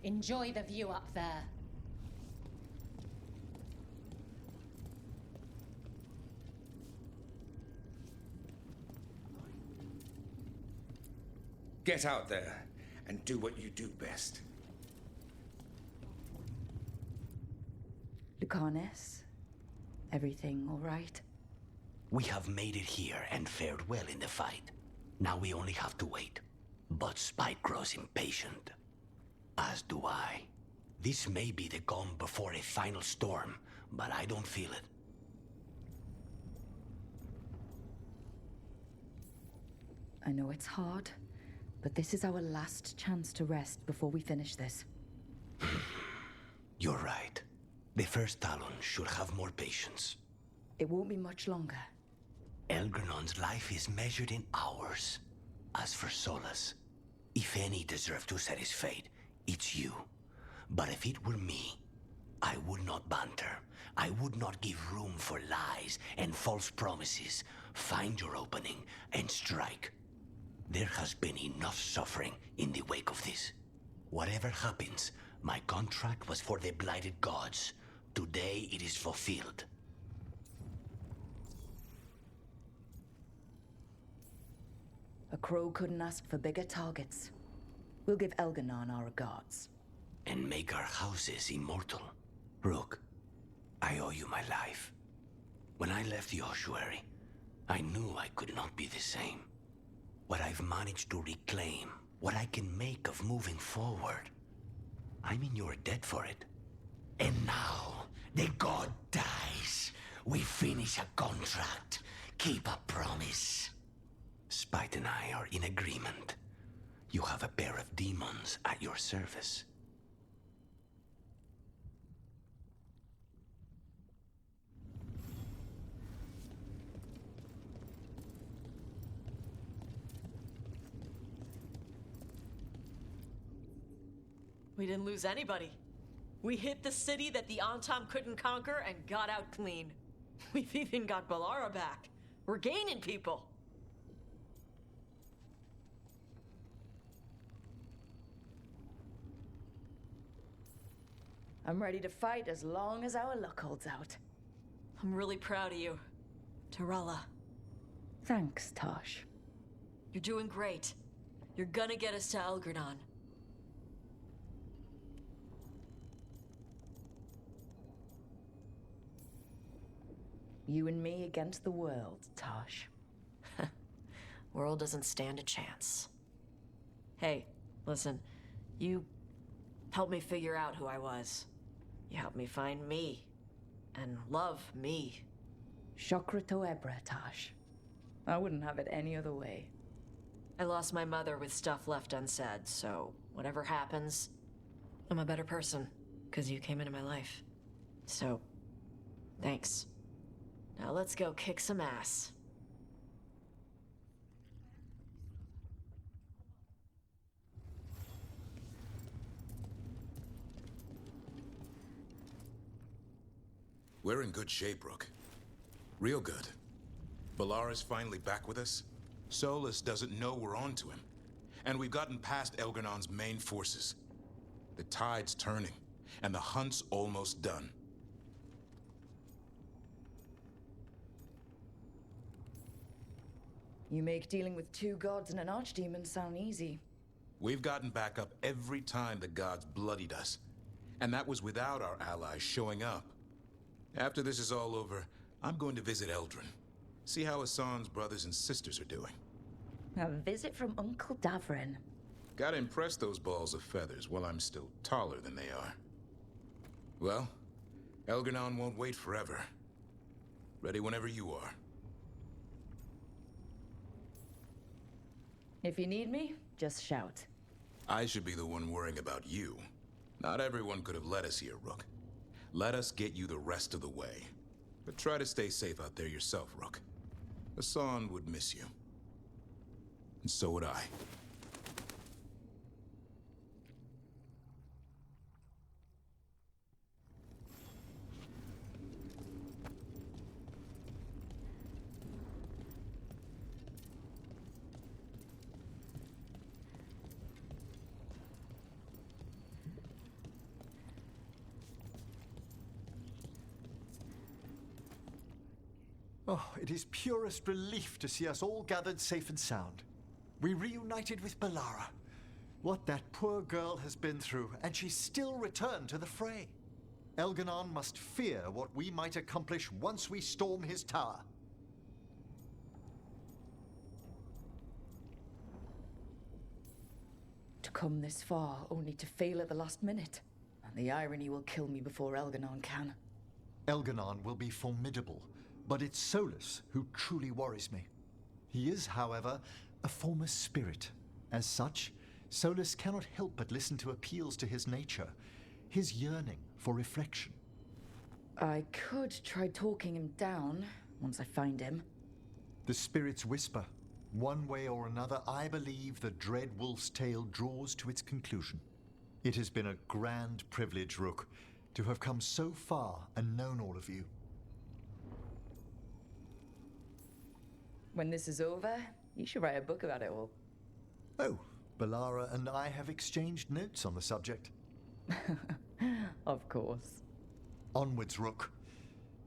[SPEAKER 15] Enjoy the view up there.
[SPEAKER 16] Get out there and do what you do best.
[SPEAKER 2] Lucanus, everything all right?
[SPEAKER 3] We have made it here and fared well in the fight. Now we only have to wait. But Spike grows impatient. As do I. This may be the calm before a final storm, but I don't feel it.
[SPEAKER 2] I know it's hard, but this is our last chance to rest before we finish this.
[SPEAKER 3] You're right. The first Talon should have more patience.
[SPEAKER 2] It won't be much longer.
[SPEAKER 3] ELGAR'NAN's life is measured in hours. As for Solus, if any deserve to set his fate, it's you. But if it were me, I would not banter. I would not give room for lies and false promises. Find your opening and strike. There has been enough suffering in the wake of this. Whatever happens, my contract was for the blighted gods. Today it is fulfilled.
[SPEAKER 2] A crow couldn't ask for bigger targets. We'll give ELGAR'NAN our regards.
[SPEAKER 3] And make our houses immortal. Rook, I owe you my life. When I left the ossuary, I knew I could not be the same. What I've managed to reclaim, what I can make of moving forward, I'm in your debt for it. And now, the god dies. We finish a contract, keep a promise. Spite and I are in agreement. You have a pair of demons at your service.
[SPEAKER 10] We didn't lose anybody. We hit the city that the Antam couldn't conquer and got out clean. We've even got Balara back. We're gaining people.
[SPEAKER 2] I'm ready to fight as long as our luck holds out.
[SPEAKER 10] I'm really proud of you, Tarella.
[SPEAKER 2] Thanks, Tosh.
[SPEAKER 10] You're doing great. You're gonna get us to ELGAR'NAN.
[SPEAKER 2] You and me against the world, Tosh.
[SPEAKER 10] World doesn't stand a chance. Hey, listen, you helped me figure out who I was. You helped me find me. And love me.
[SPEAKER 2] Shokra to Ebra, Tosh. I wouldn't have it any other way.
[SPEAKER 10] I lost my mother with stuff left unsaid, so whatever happens, I'm a better person, because you came into my life. So, thanks. Now let's go kick some ass.
[SPEAKER 1] We're in good shape, Rook. Real good. Balara's finally back with us. Solus doesn't know we're on to him. And we've gotten past ELGAR'NAN's main forces. The tide's turning, and the hunt's almost done.
[SPEAKER 2] You make dealing with two gods and an archdemon sound easy.
[SPEAKER 1] We've gotten back up every time the gods bloodied us. And that was without our allies showing up. After this is all over, I'm going to visit Eldrin. See how Hassan's brothers and sisters are doing.
[SPEAKER 2] A visit from Uncle Davrin.
[SPEAKER 1] Gotta impress those balls of feathers while I'm still taller than they are. Well, ELGAR'NAN won't wait forever. Ready whenever you are.
[SPEAKER 2] If you need me, just shout.
[SPEAKER 1] I should be the one worrying about you. Not everyone could have led us here, Rook. Let us get you the rest of the way. But try to stay safe out there yourself, Rook. Hassan would miss you. And so would I.
[SPEAKER 5] Oh, it is purest relief to see us all gathered safe and sound. We reunited with Balara. What that poor girl has been through, and she still returned to the fray. ELGAR'NAN must fear what we might accomplish once we storm his tower.
[SPEAKER 2] To come this far, only to fail at the last minute. And the irony will kill me before ELGAR'NAN can.
[SPEAKER 5] ELGAR'NAN will be formidable, but it's Solus who truly worries me. He is, however, a former spirit. As such, Solus cannot help but listen to appeals to his nature, his yearning for reflection.
[SPEAKER 2] I could try talking him down once I find him.
[SPEAKER 5] The spirits whisper. One way or another, I believe the dread wolf's tale draws to its conclusion. It has been a grand privilege, Rook, to have come so far and known all of you.
[SPEAKER 2] When this is over, you should write a book about it all.
[SPEAKER 5] Oh, Balara and I have exchanged notes on the subject.
[SPEAKER 2] Of course.
[SPEAKER 5] Onwards, Rook.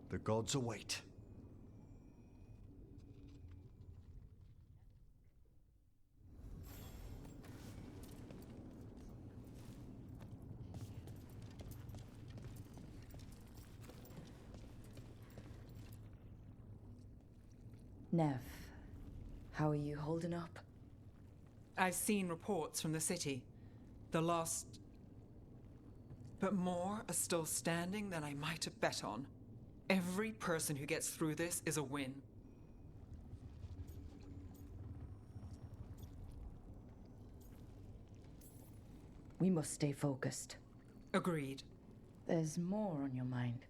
[SPEAKER 5] The gods await.
[SPEAKER 2] Nev, how are you holding up?
[SPEAKER 4] I've seen reports from the city. The lost... But more are still standing than I might have bet on. Every person who gets through this is a win.
[SPEAKER 2] We must stay focused.
[SPEAKER 4] Agreed.
[SPEAKER 2] There's more on your mind.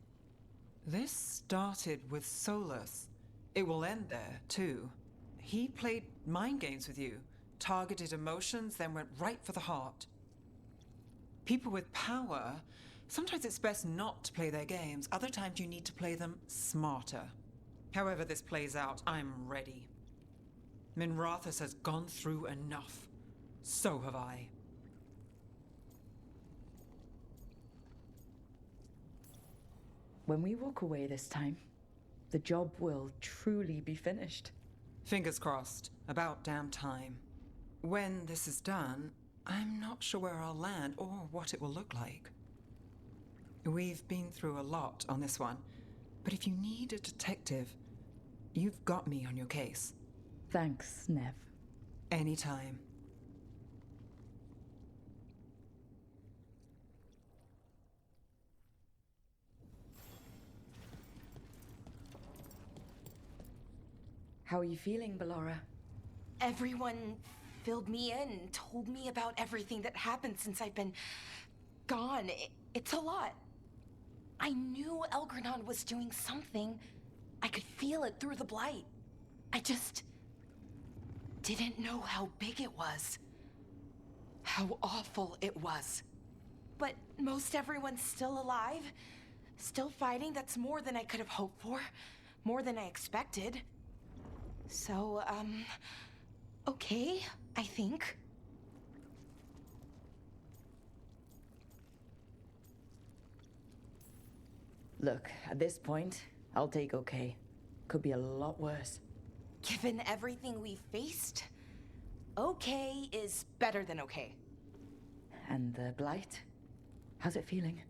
[SPEAKER 4] This started with Solus. It will end there, too. He played mind games with you, targeted emotions, then went right for the heart. People with power, sometimes it's best not to play their games. Other times you need to play them smarter. However this plays out, I'm ready. Minrathous has gone through enough. So have I.
[SPEAKER 2] When we walk away this time, the job will truly be finished.
[SPEAKER 4] Fingers crossed. About damn time. When this is done, I'm not sure where I'll land or what it will look like. We've been through a lot on this one, but if you need a detective, you've got me on your case.
[SPEAKER 2] Thanks, Nev.
[SPEAKER 4] Anytime.
[SPEAKER 2] How are you feeling, Balara?
[SPEAKER 11] Everyone filled me in, told me about everything that happened since I've been gone. It's a lot. I knew ELGAR'NAN was doing something. I could feel it through the blight. I just didn't know how big it was. How awful it was. But most everyone's still alive. Still fighting. That's more than I could have hoped for. More than I expected. So, okay, I think.
[SPEAKER 2] Look, at this point, I'll take okay. Could be a lot worse.
[SPEAKER 11] Given everything we've faced, okay is better than okay.
[SPEAKER 2] And the blight? How's it feeling?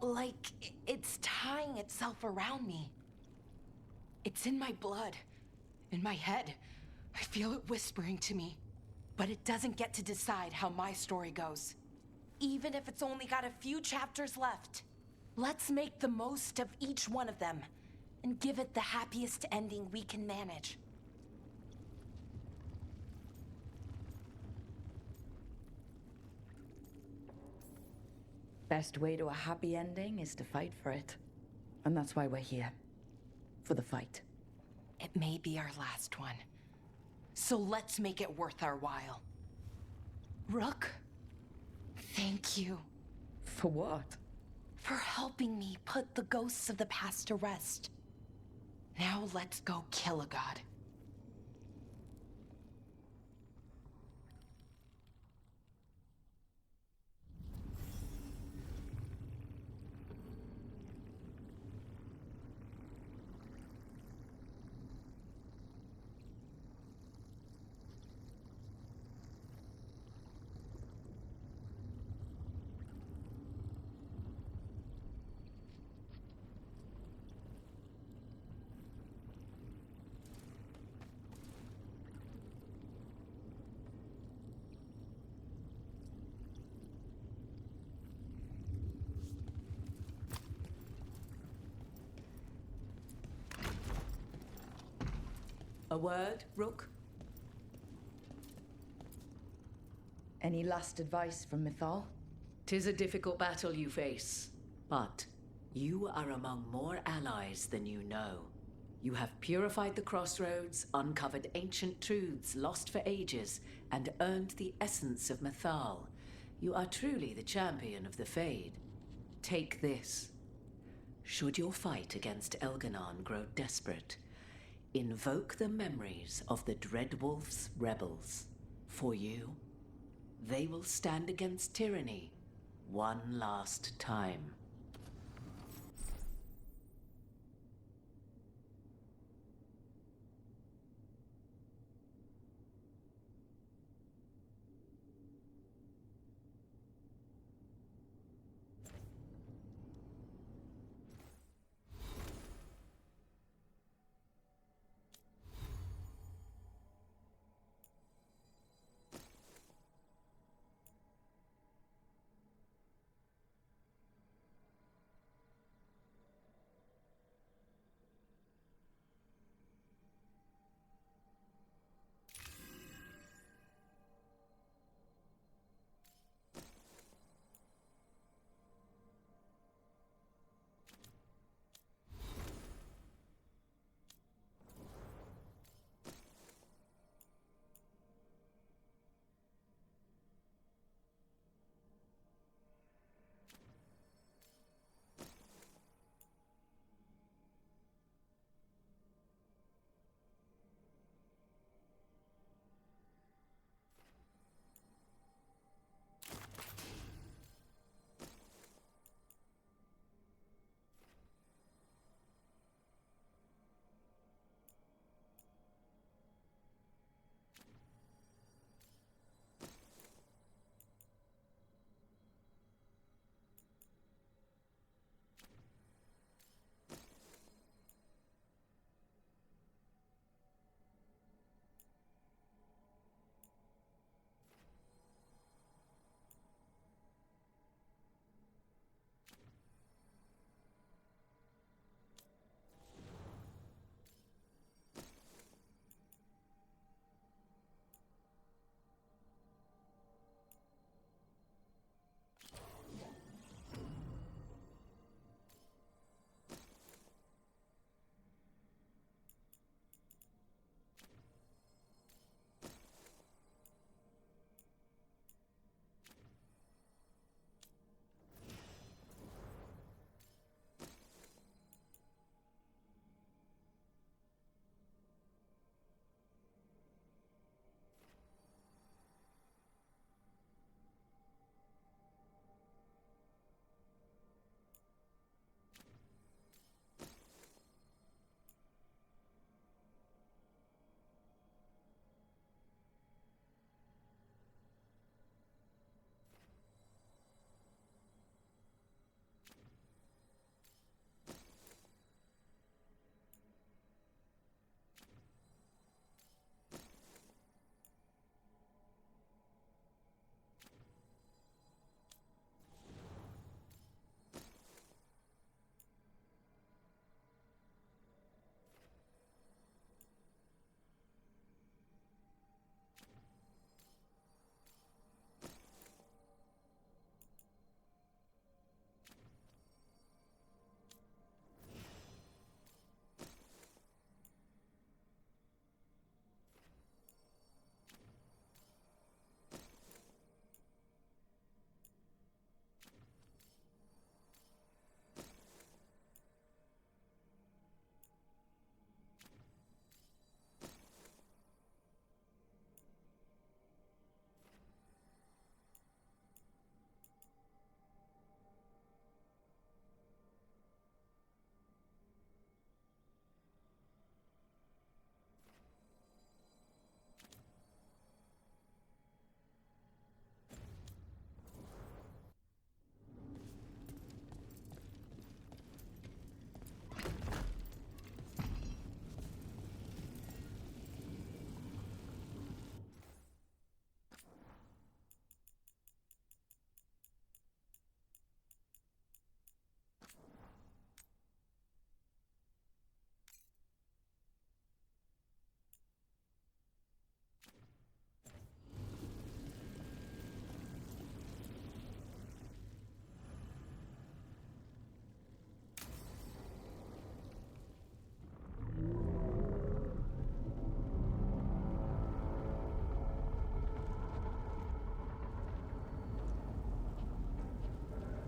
[SPEAKER 11] Like it's tying itself around me. It's in my blood. In my head, I feel it whispering to me. But it doesn't get to decide how my story goes. Even if it's only got a few chapters left. Let's make the most of each one of them. And give it the happiest ending we can manage.
[SPEAKER 2] Best way to a happy ending is to fight for it. And that's why we're here. For the fight.
[SPEAKER 11] It may be our last one. So let's make it worth our while. Rook, thank you.
[SPEAKER 2] For what?
[SPEAKER 11] For helping me put the ghosts of the past to rest. Now let's go kill a god.
[SPEAKER 14] A word, Rook?
[SPEAKER 2] Any last advice from Mythal?
[SPEAKER 14] 'Tis a difficult battle you face, but you are among more allies than you know. You have purified the crossroads, uncovered ancient truths lost for ages, and earned the essence of Mythal. You are truly the champion of the Fade. Take this. Should your fight against ELGA'RNAN grow desperate, invoke the memories of the Dreadwolf's rebels. For you, they will stand against tyranny one last time.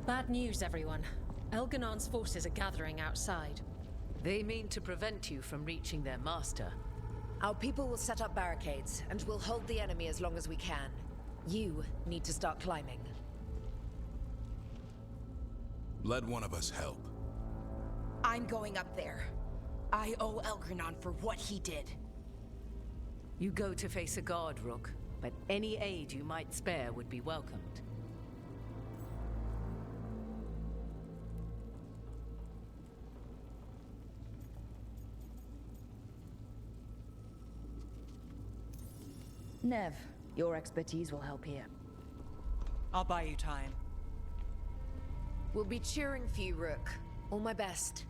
[SPEAKER 15] Bad news, everyone. ELGA'RNAN's forces are gathering outside.
[SPEAKER 14] They mean to prevent you from reaching their master.
[SPEAKER 21] Our people will set up barricades, and we'll hold the enemy as long as we can. You need to start climbing.
[SPEAKER 1] Let one of us help.
[SPEAKER 11] I'm going up there. I owe ELGAR'NAN for what he did.
[SPEAKER 14] You go to face a guard, Rook, but any aid you might spare would be welcomed.
[SPEAKER 2] Nev, your expertise will help here.
[SPEAKER 4] I'll buy you time.
[SPEAKER 21] We'll be cheering for you, Rook. All my best.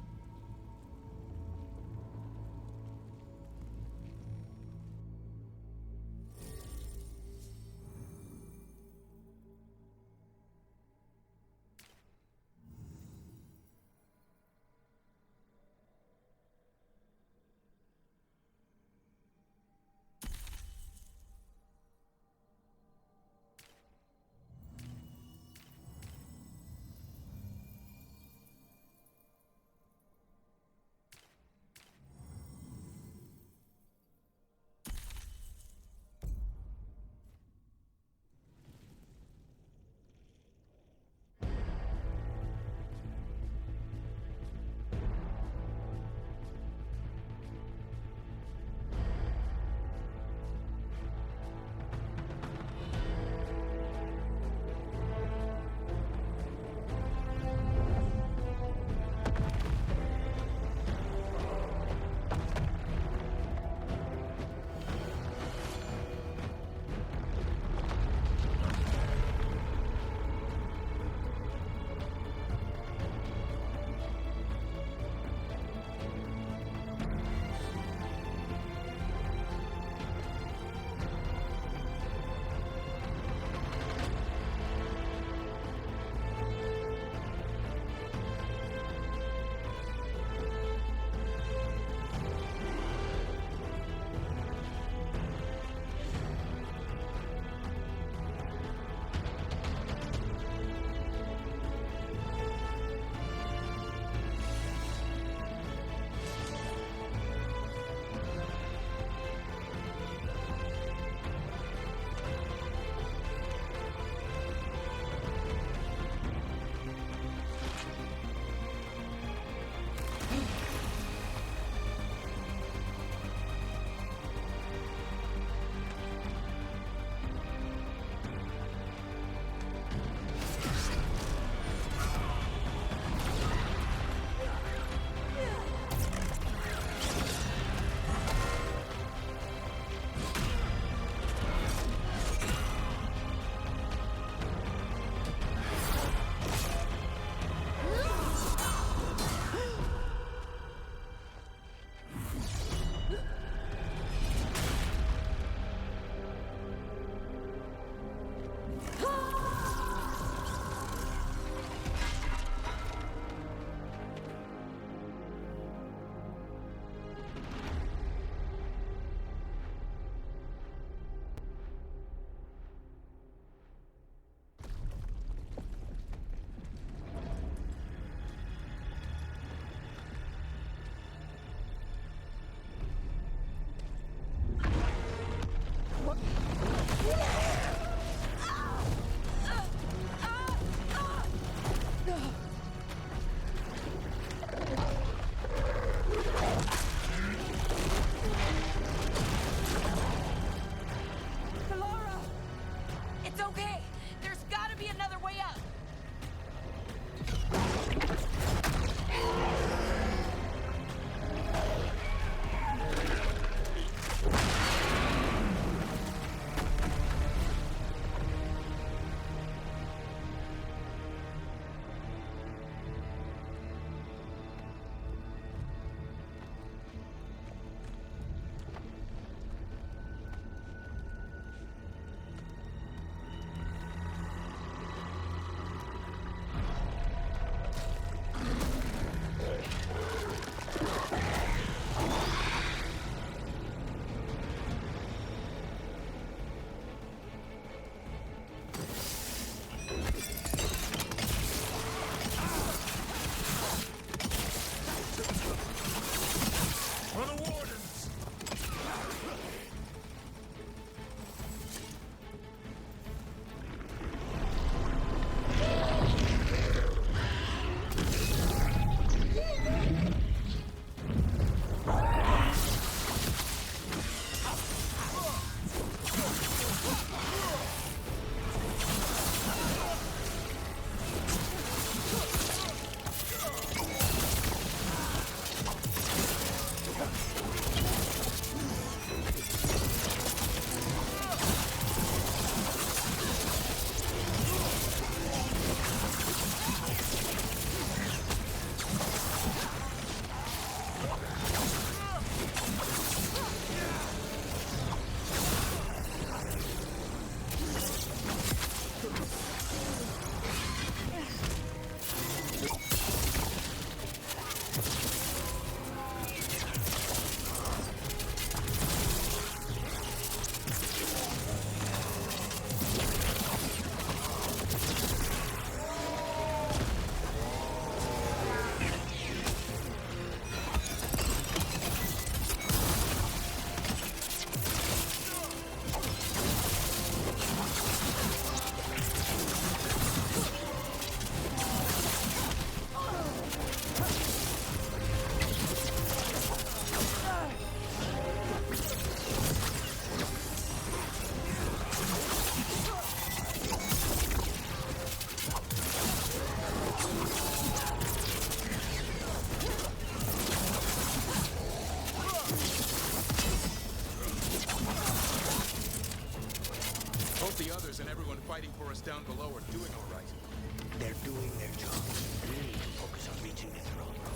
[SPEAKER 1] Hope the others and everyone fighting for us down below are doing all right.
[SPEAKER 3] They're doing their job. We need to focus on reaching the throne room.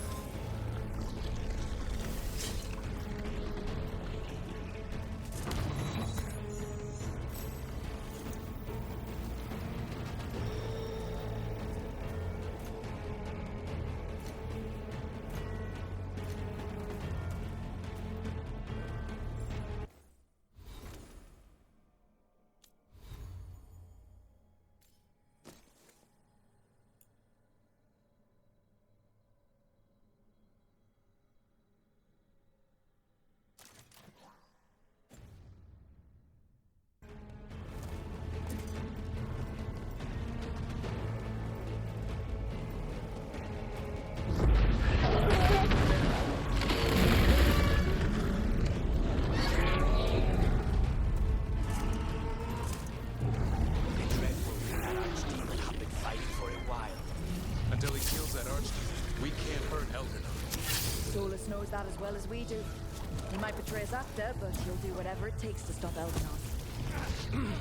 [SPEAKER 1] Until he kills that archdemon, we can't hurt ELGAR'NAN.
[SPEAKER 2] Solus knows that as well as we do. He might betray his actor, but he'll do whatever it takes to stop ELGAR'NAN.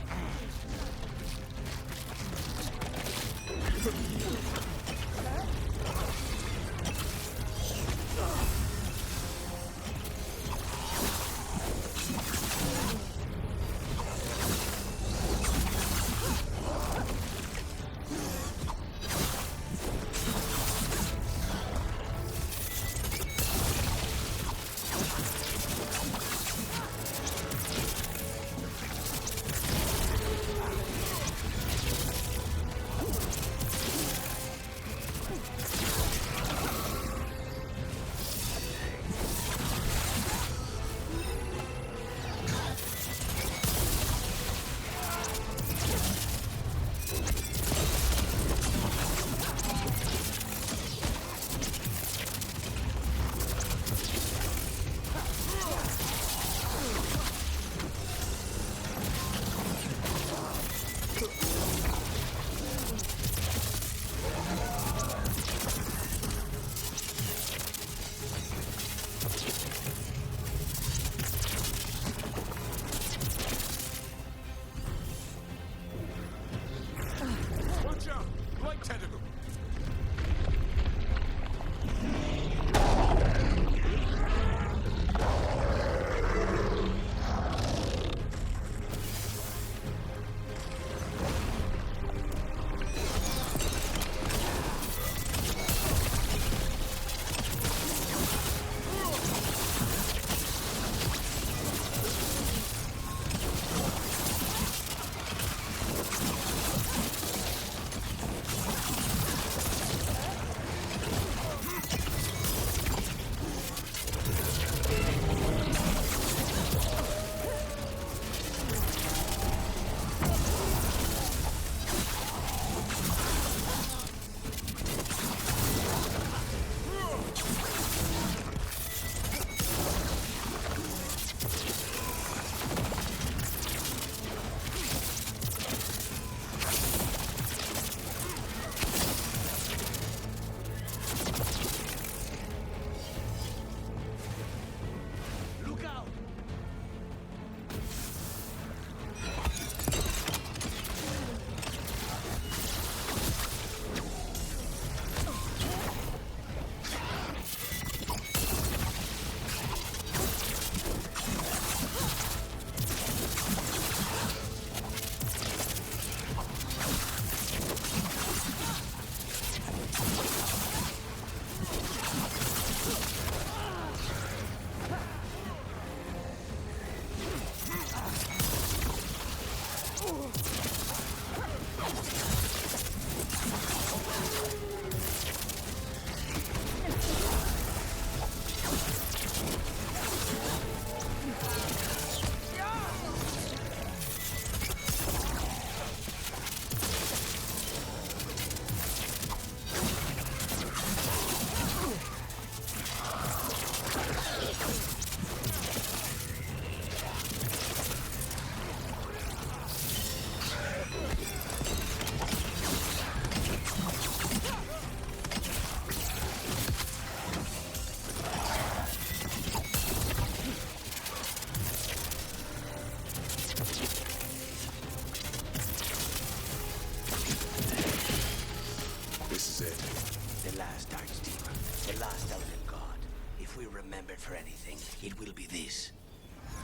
[SPEAKER 3] we remembered for anything, it will be this.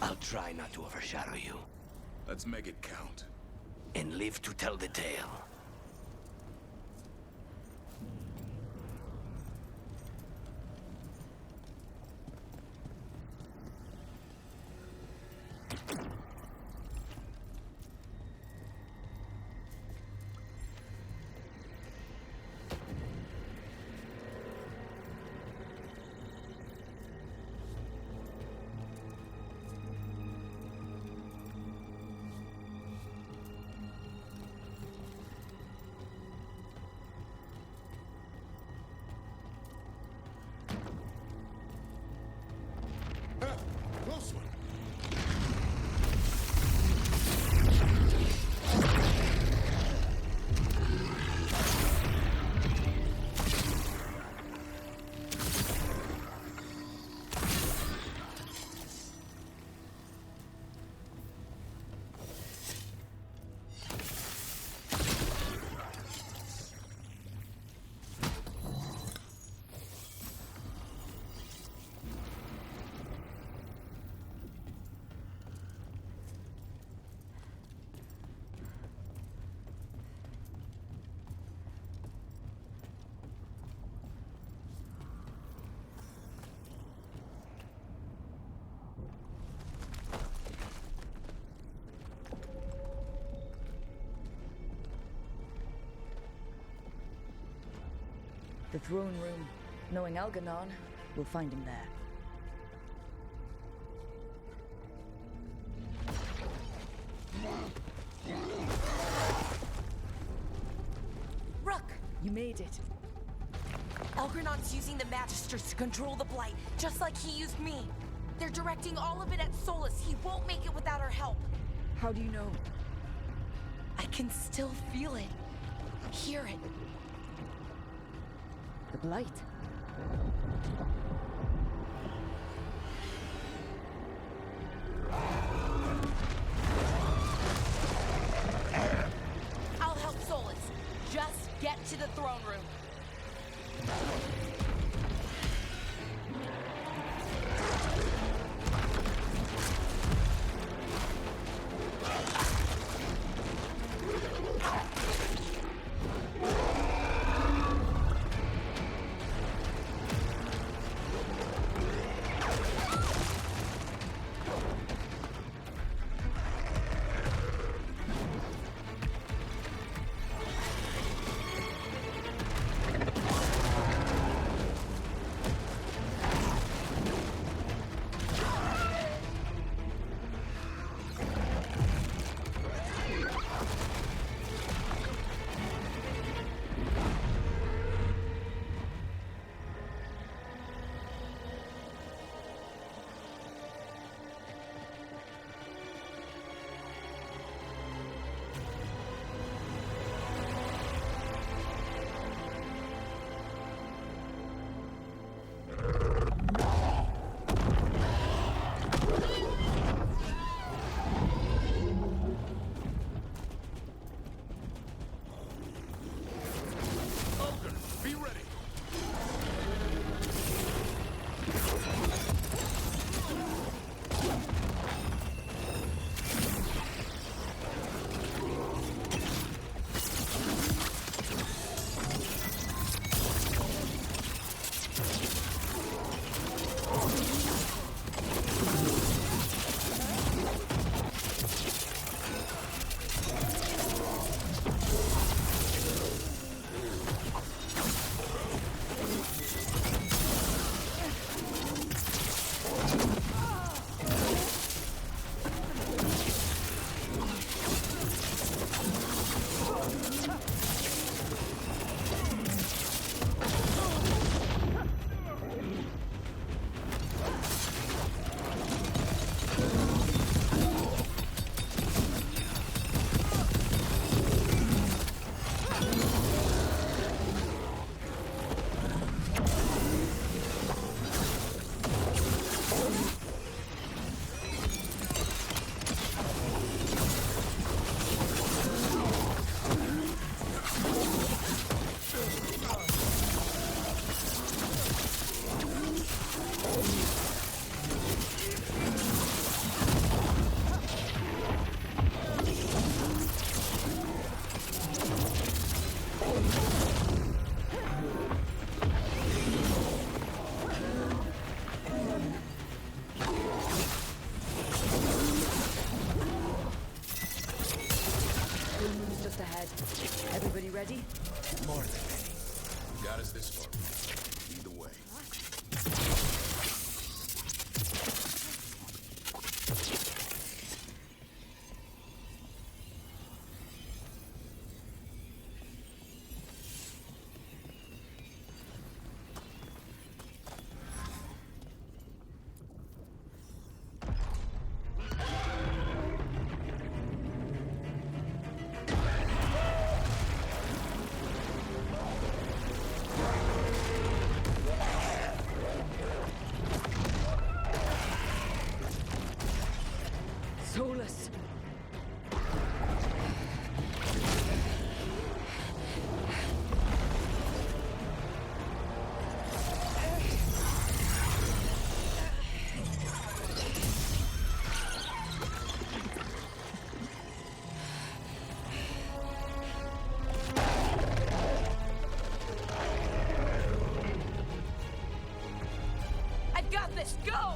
[SPEAKER 3] I'll try not to overshadow you.
[SPEAKER 1] Let's make it count.
[SPEAKER 3] And live to tell the tale.
[SPEAKER 1] Close one.
[SPEAKER 2] The throne room. Knowing ELGAR'NAN, we'll find him there.
[SPEAKER 11] Rook!
[SPEAKER 2] You made it.
[SPEAKER 11] ELGAR'NAN's using the Magisters to control the Blight, just like he used me. They're directing all of it at Solus. He won't make it without our help.
[SPEAKER 2] How do you know?
[SPEAKER 11] I can still feel it. Hear it.
[SPEAKER 2] The Blight.
[SPEAKER 11] I'll help Solus. Just get to the throne room.
[SPEAKER 2] just ahead. Everybody ready?
[SPEAKER 1] More than ready. Got us this far. Lead the way.
[SPEAKER 2] Solus!
[SPEAKER 11] I've got this! Go!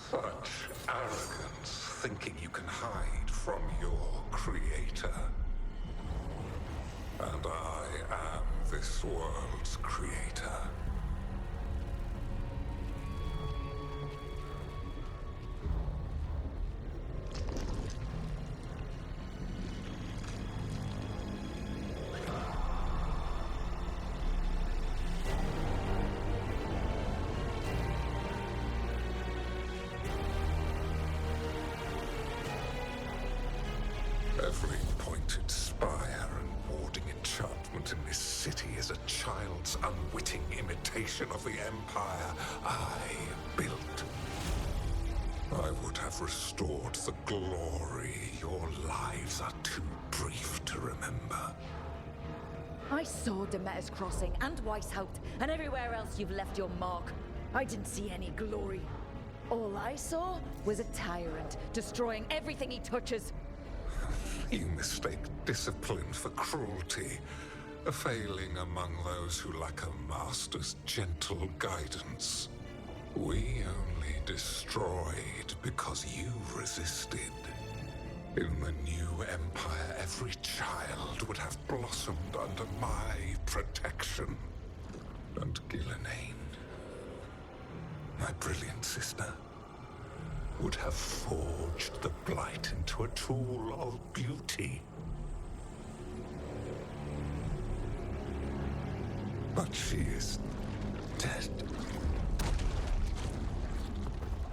[SPEAKER 6] Such arrogance, thinking you can hide from your creator. And I am this world's creator. Every pointed spire and warding enchantment in this city is a child's unwitting imitation of the empire I built. I would have restored the glory. Your lives are too brief to remember.
[SPEAKER 2] I saw Demeter's Crossing and Weishaupt and everywhere else you've left your mark. I didn't see any glory. All I saw was a tyrant destroying everything he touches.
[SPEAKER 6] You mistake discipline for cruelty, a failing among those who lack a master's gentle guidance. We only destroyed because you resisted. In the new empire, every child would have blossomed under my protection. And Gillenane, my brilliant sister, would have forged the Blight into a tool of beauty. But she is dead.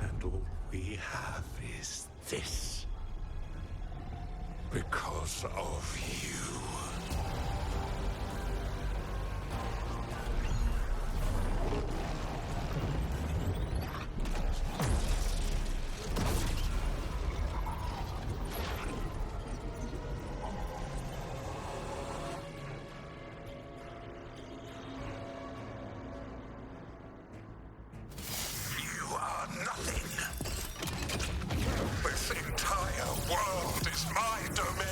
[SPEAKER 6] And all we have is this. Because of you. This entire world is my domain!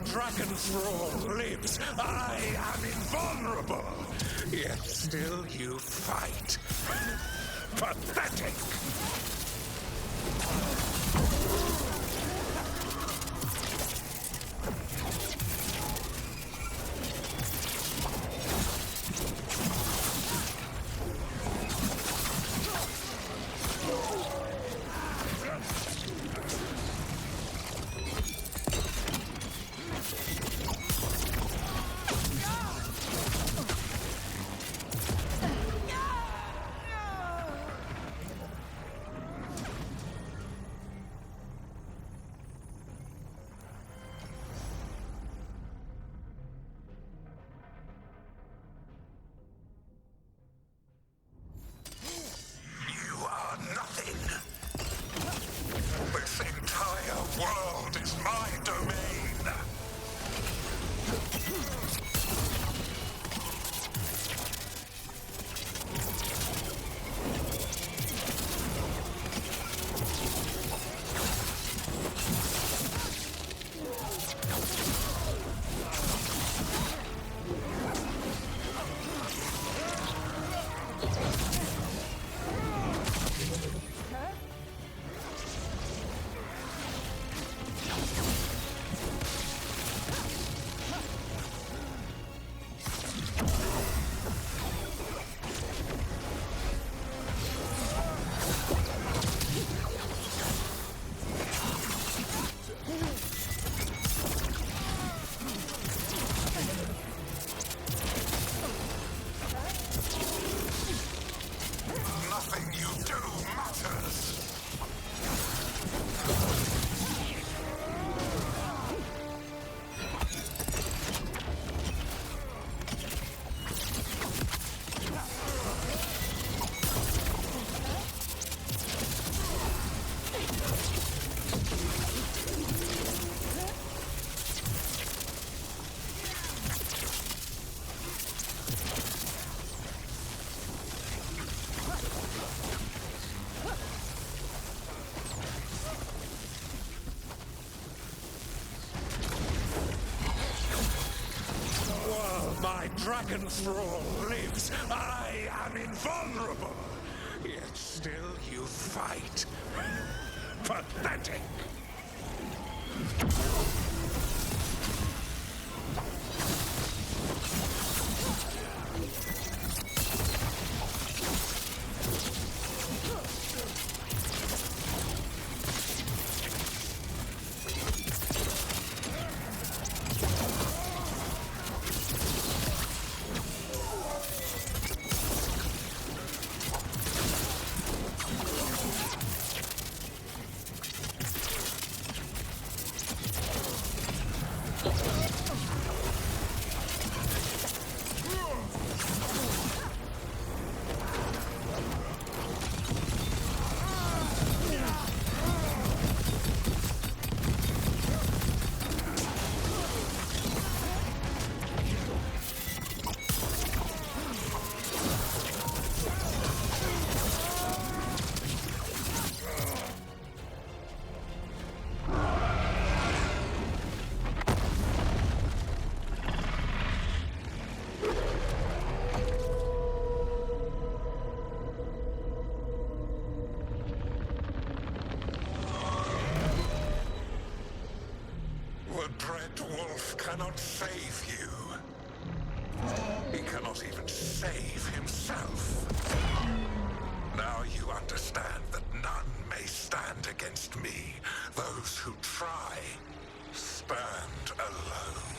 [SPEAKER 6] dragon thrall lives, I am invulnerable. Yet still you fight. Pathetic! World is my domain! My dragon thrall lives. I am invulnerable. Yet still you fight. Pathetic. The Dread Wolf cannot save you. He cannot even save himself. Now you understand that none may stand against me. Those who try stand alone.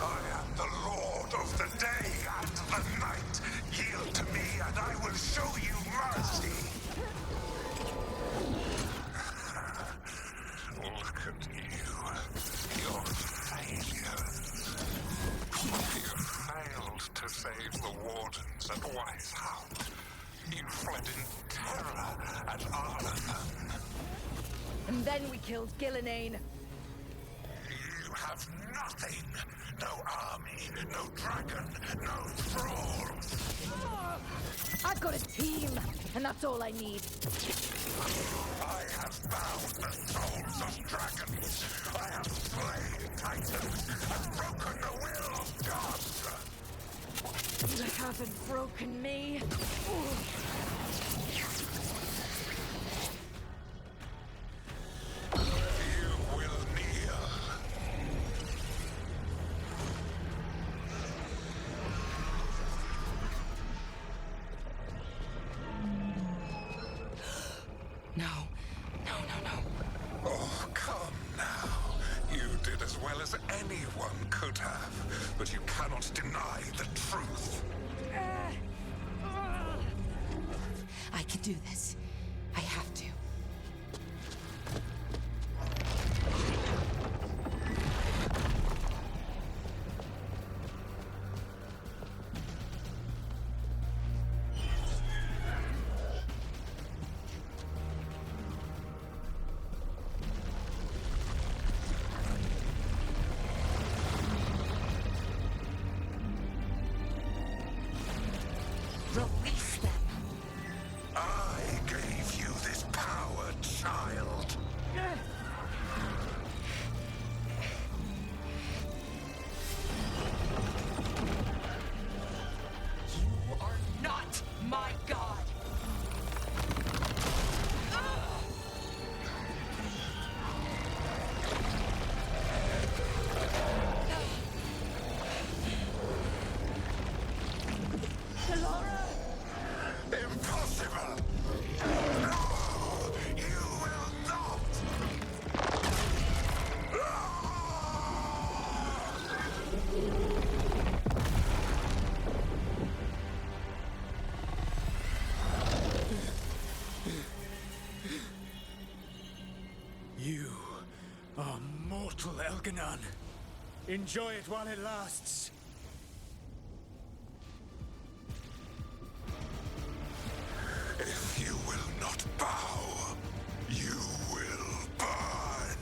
[SPEAKER 6] I am the Lord of the day and the night. Yield to me and I will show you mercy. Look at you. Your failures. You failed to save the Wardens at Weishaupt. You fled in terror at Arlathan.
[SPEAKER 2] And then we killed Gillenane.
[SPEAKER 6] You have nothing. No army, no dragon, no thralls.
[SPEAKER 2] I've got a team, and that's all I need.
[SPEAKER 6] I have bound the souls of dragons. I have slain titans and broken the will of gods.
[SPEAKER 2] You haven't broken me.
[SPEAKER 6] You will kneel.
[SPEAKER 11] No. No, no, no.
[SPEAKER 6] Oh, come now. You did as well as anyone could have, but you cannot deny the truth.
[SPEAKER 11] I can do this. I have to. Release them.
[SPEAKER 6] I gave you this power, child.
[SPEAKER 11] You are not my god.
[SPEAKER 6] Impossible! No! You will not!
[SPEAKER 12] You are mortal, ELGAR'NAN. Enjoy it while it lasts.
[SPEAKER 6] If you will not bow, you will burn.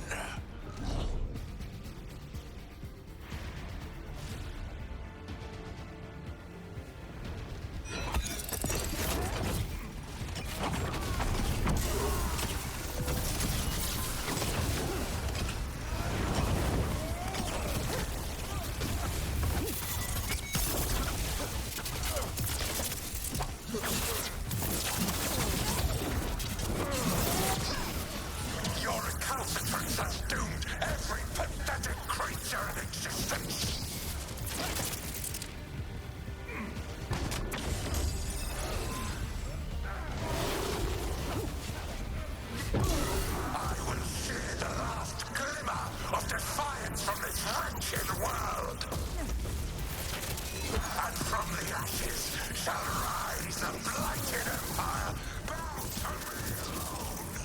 [SPEAKER 6] Your recalcitrance has doomed every pathetic creature in existence. I will see the last glimmer of defiance from this wretched world. And from the ashes shall rise a blighted empire bound to me alone.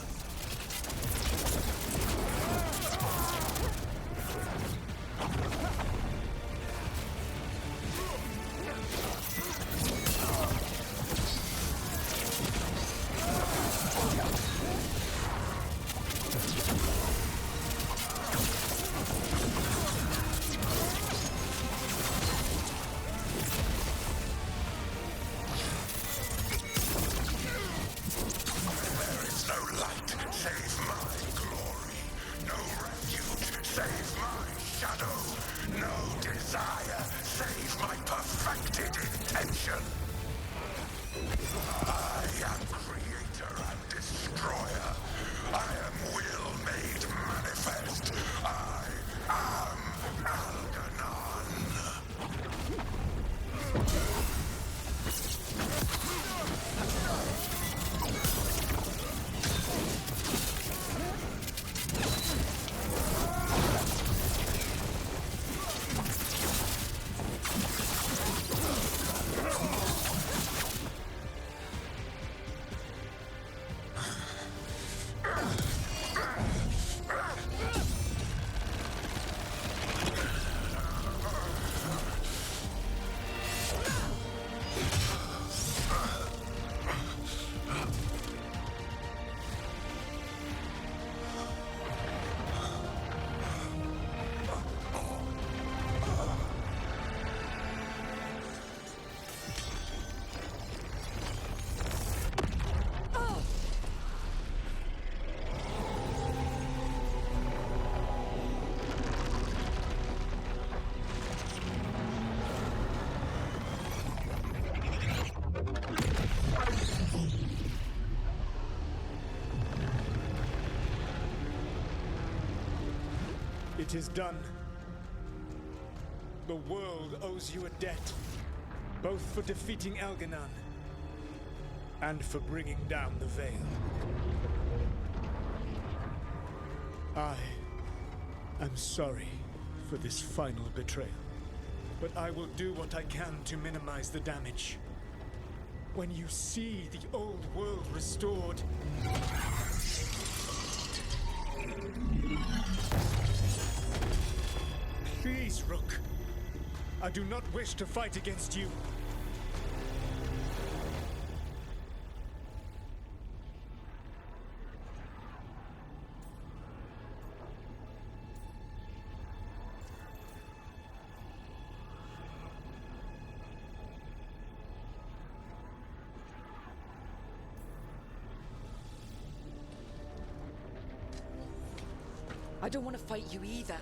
[SPEAKER 6] There is no light save my glory, no refuge save my shadow, no desire save my perfected intention. I am creator and destroyer. I am will made manifest. I am ELGAR'NAN.
[SPEAKER 12] It is done. The world owes you a debt, both for defeating ELGA'RNAN and for bringing down the Veil. I am sorry for this final betrayal, but I will do what I can to minimize the damage. When you see the old world restored, please, Rook. I do not wish to fight against you.
[SPEAKER 2] I don't want to fight you either.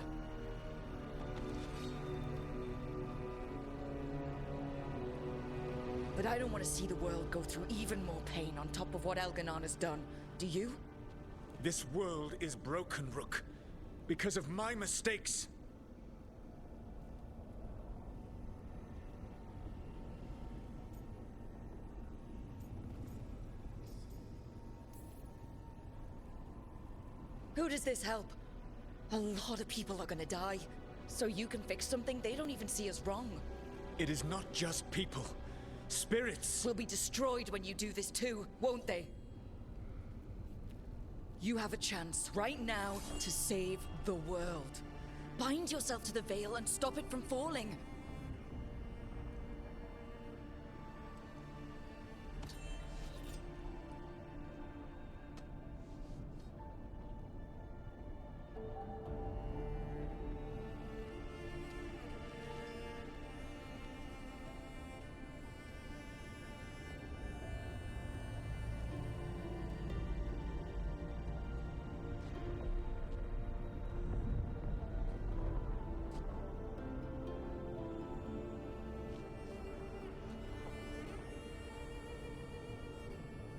[SPEAKER 2] But I don't want to see the world go through even more pain on top of what ELGA'RNAN has done. Do you?
[SPEAKER 12] This world is broken, Rook, because of my mistakes.
[SPEAKER 2] Who does this help? A lot of people are gonna die. So you can fix something they don't even see as wrong.
[SPEAKER 12] It is not just people. Spirits
[SPEAKER 2] will be destroyed when you do this too, won't they? You have a chance right now to save the world. Bind yourself to the Veil and stop it from falling.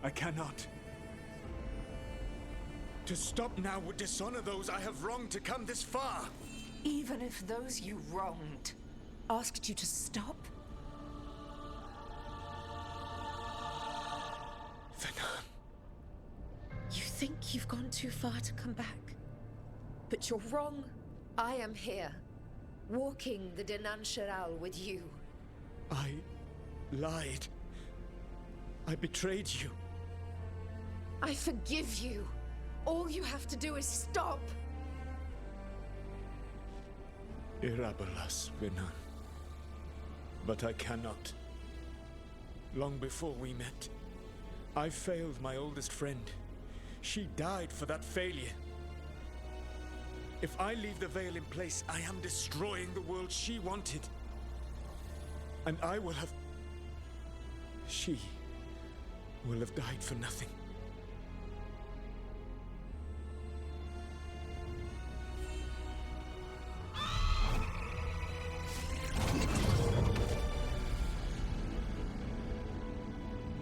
[SPEAKER 12] I cannot. To stop now would dishonor those I have wronged to come this far.
[SPEAKER 11] Even if those you wronged asked you to stop?
[SPEAKER 12] Venom.
[SPEAKER 15] You think you've gone too far to come back? But you're wrong. I am here, walking the Denan Sheral with you.
[SPEAKER 12] I lied. I betrayed you.
[SPEAKER 15] I forgive you. All you have to do is stop.
[SPEAKER 12] Irabolas, Venom. But I cannot. Long before we met, I failed my oldest friend. She died for that failure. If I leave the Veil in place, I am destroying the world she wanted. And I will have... She will have died for nothing.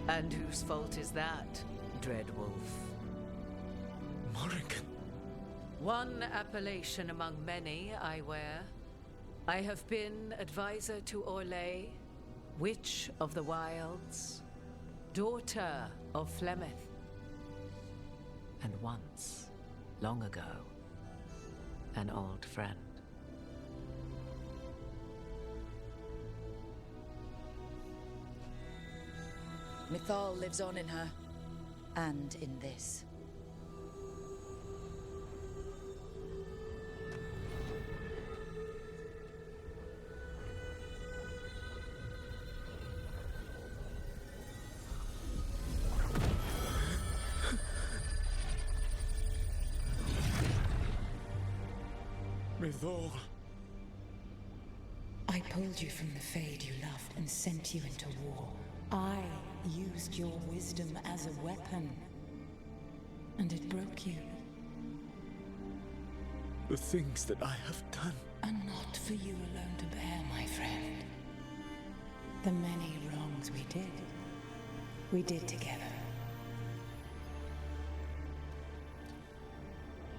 [SPEAKER 14] And whose fault is that, Dreadwolf?
[SPEAKER 12] Morrigan.
[SPEAKER 14] One appellation among many, I wear. I have been advisor to Orlais, Witch of the Wilds, daughter of Flemeth, and once, long ago, an old friend.
[SPEAKER 2] Mythal lives on in her, and in this.
[SPEAKER 12] Mythal.
[SPEAKER 11] I pulled you from the Fade you loved and sent you into war. I used your wisdom as a weapon. And it broke you.
[SPEAKER 12] The things that I have done
[SPEAKER 11] are not for you alone to bear, my friend. The many wrongs we did together.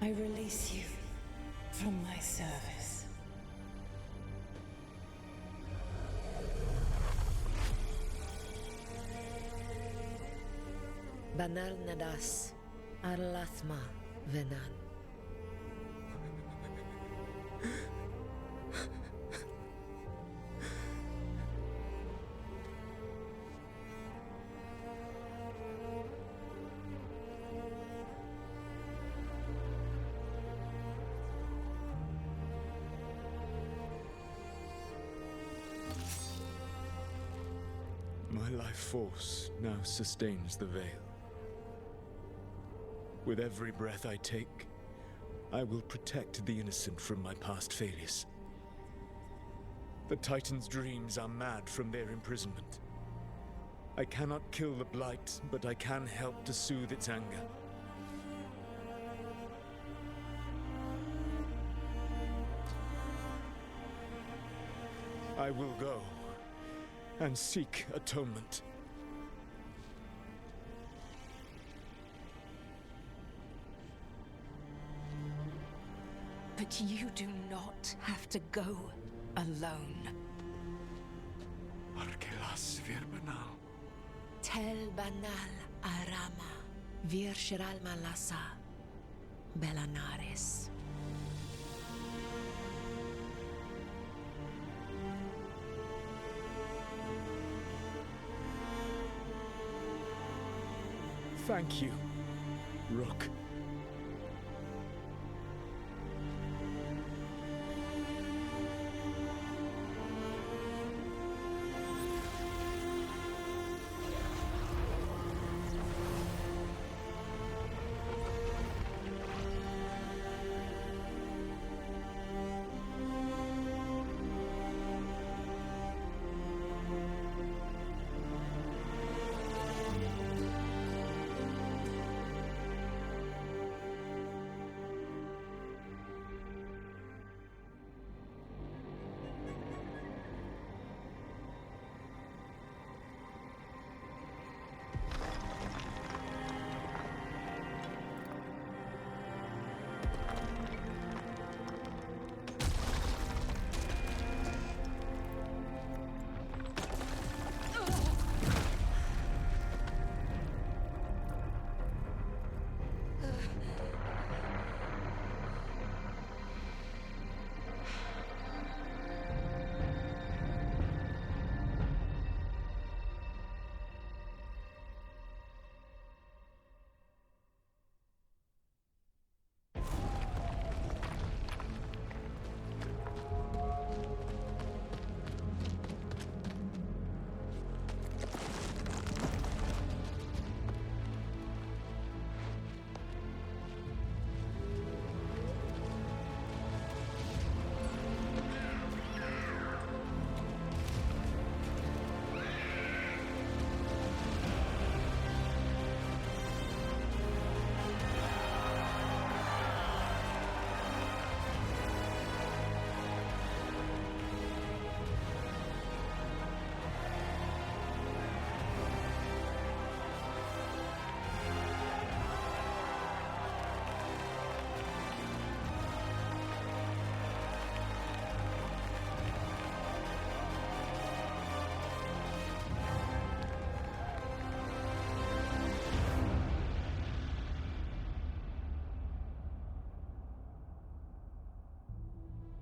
[SPEAKER 11] I release you from my service.
[SPEAKER 21] Banal Nadas, Arlathma Venan.
[SPEAKER 12] My life force now sustains the veil. With every breath I take, I will protect the innocent from my past failures. The Titan's dreams are mad from their imprisonment. I cannot kill the Blight, but I can help to soothe its anger. I will go and seek atonement.
[SPEAKER 11] But you do not have to go alone.
[SPEAKER 12] Arkelas Virbanal.
[SPEAKER 11] Tel Banal Arama, Vir Shiral Malasa, Belanaris.
[SPEAKER 12] Thank you, Rook.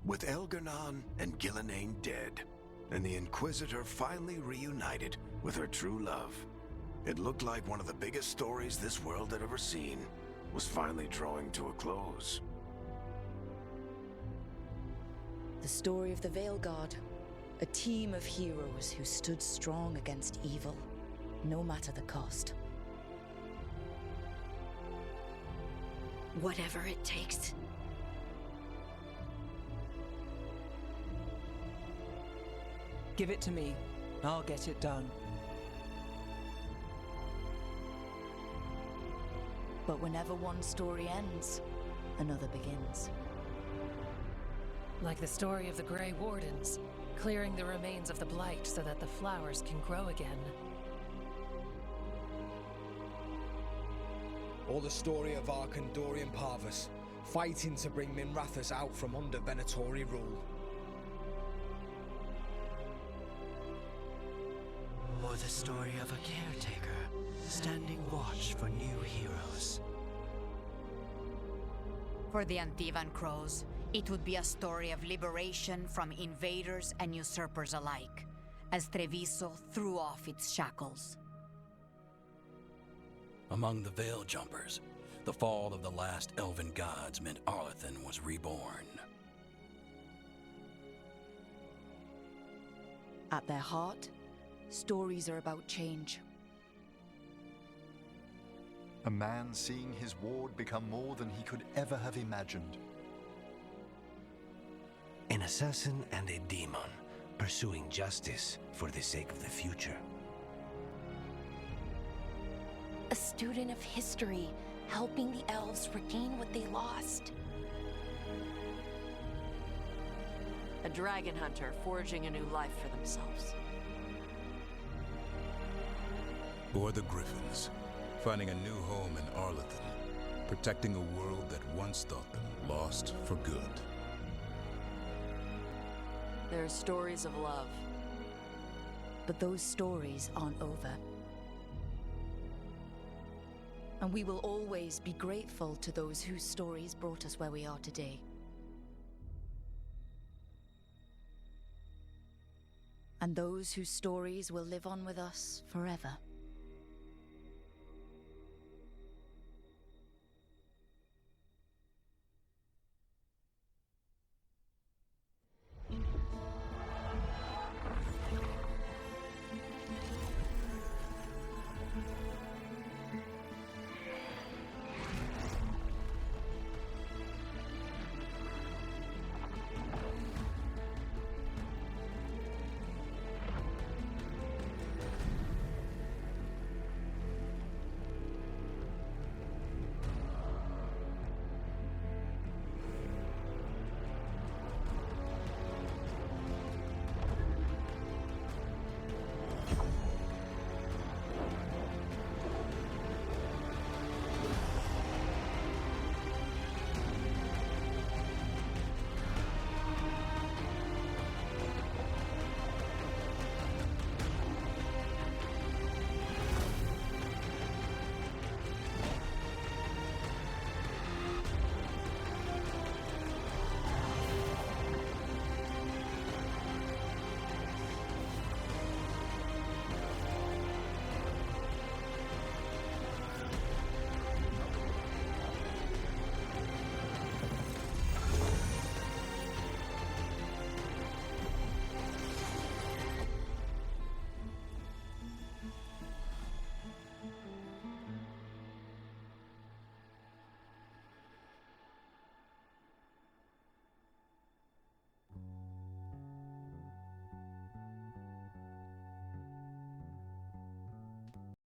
[SPEAKER 3] With ELGAR'NAN and Gillenane dead, and the Inquisitor finally reunited with her true love, it looked like one of the biggest stories this world had ever seen was finally drawing to a close.
[SPEAKER 2] The story of the Veilguard. A team of heroes who stood strong against evil, no matter the cost.
[SPEAKER 11] Whatever it takes.
[SPEAKER 4] Give it to me. I'll get it done.
[SPEAKER 2] But whenever one story ends, another begins.
[SPEAKER 8] Like the story of the Grey Wardens, clearing the remains of the Blight so that the flowers can grow again.
[SPEAKER 20] Or the story of Arkandorian Parvus,
[SPEAKER 16] fighting to bring Minrathous out from under Venatori rule.
[SPEAKER 17] Or the story of a caretaker, standing watch for new heroes.
[SPEAKER 19] For the Antivan Crows, it would be a story of liberation from invaders and usurpers alike, as Treviso threw off its shackles.
[SPEAKER 7] Among the Veil Jumpers, the fall of the last elven gods meant Arlathan was reborn.
[SPEAKER 2] At their heart, stories are about change.
[SPEAKER 5] A man seeing his ward become more than he could ever have imagined.
[SPEAKER 3] An assassin and a demon, pursuing justice for the sake of the future.
[SPEAKER 11] A student of history, helping the elves regain what they lost.
[SPEAKER 10] A dragon hunter forging a new life for themselves.
[SPEAKER 1] Or the Griffins, finding a new home in Arlathan, protecting a world that once thought them lost for good.
[SPEAKER 10] There are stories of love.
[SPEAKER 2] But those stories aren't over. And we will always be grateful to those whose stories brought us where we are today. And those whose stories will live on with us forever.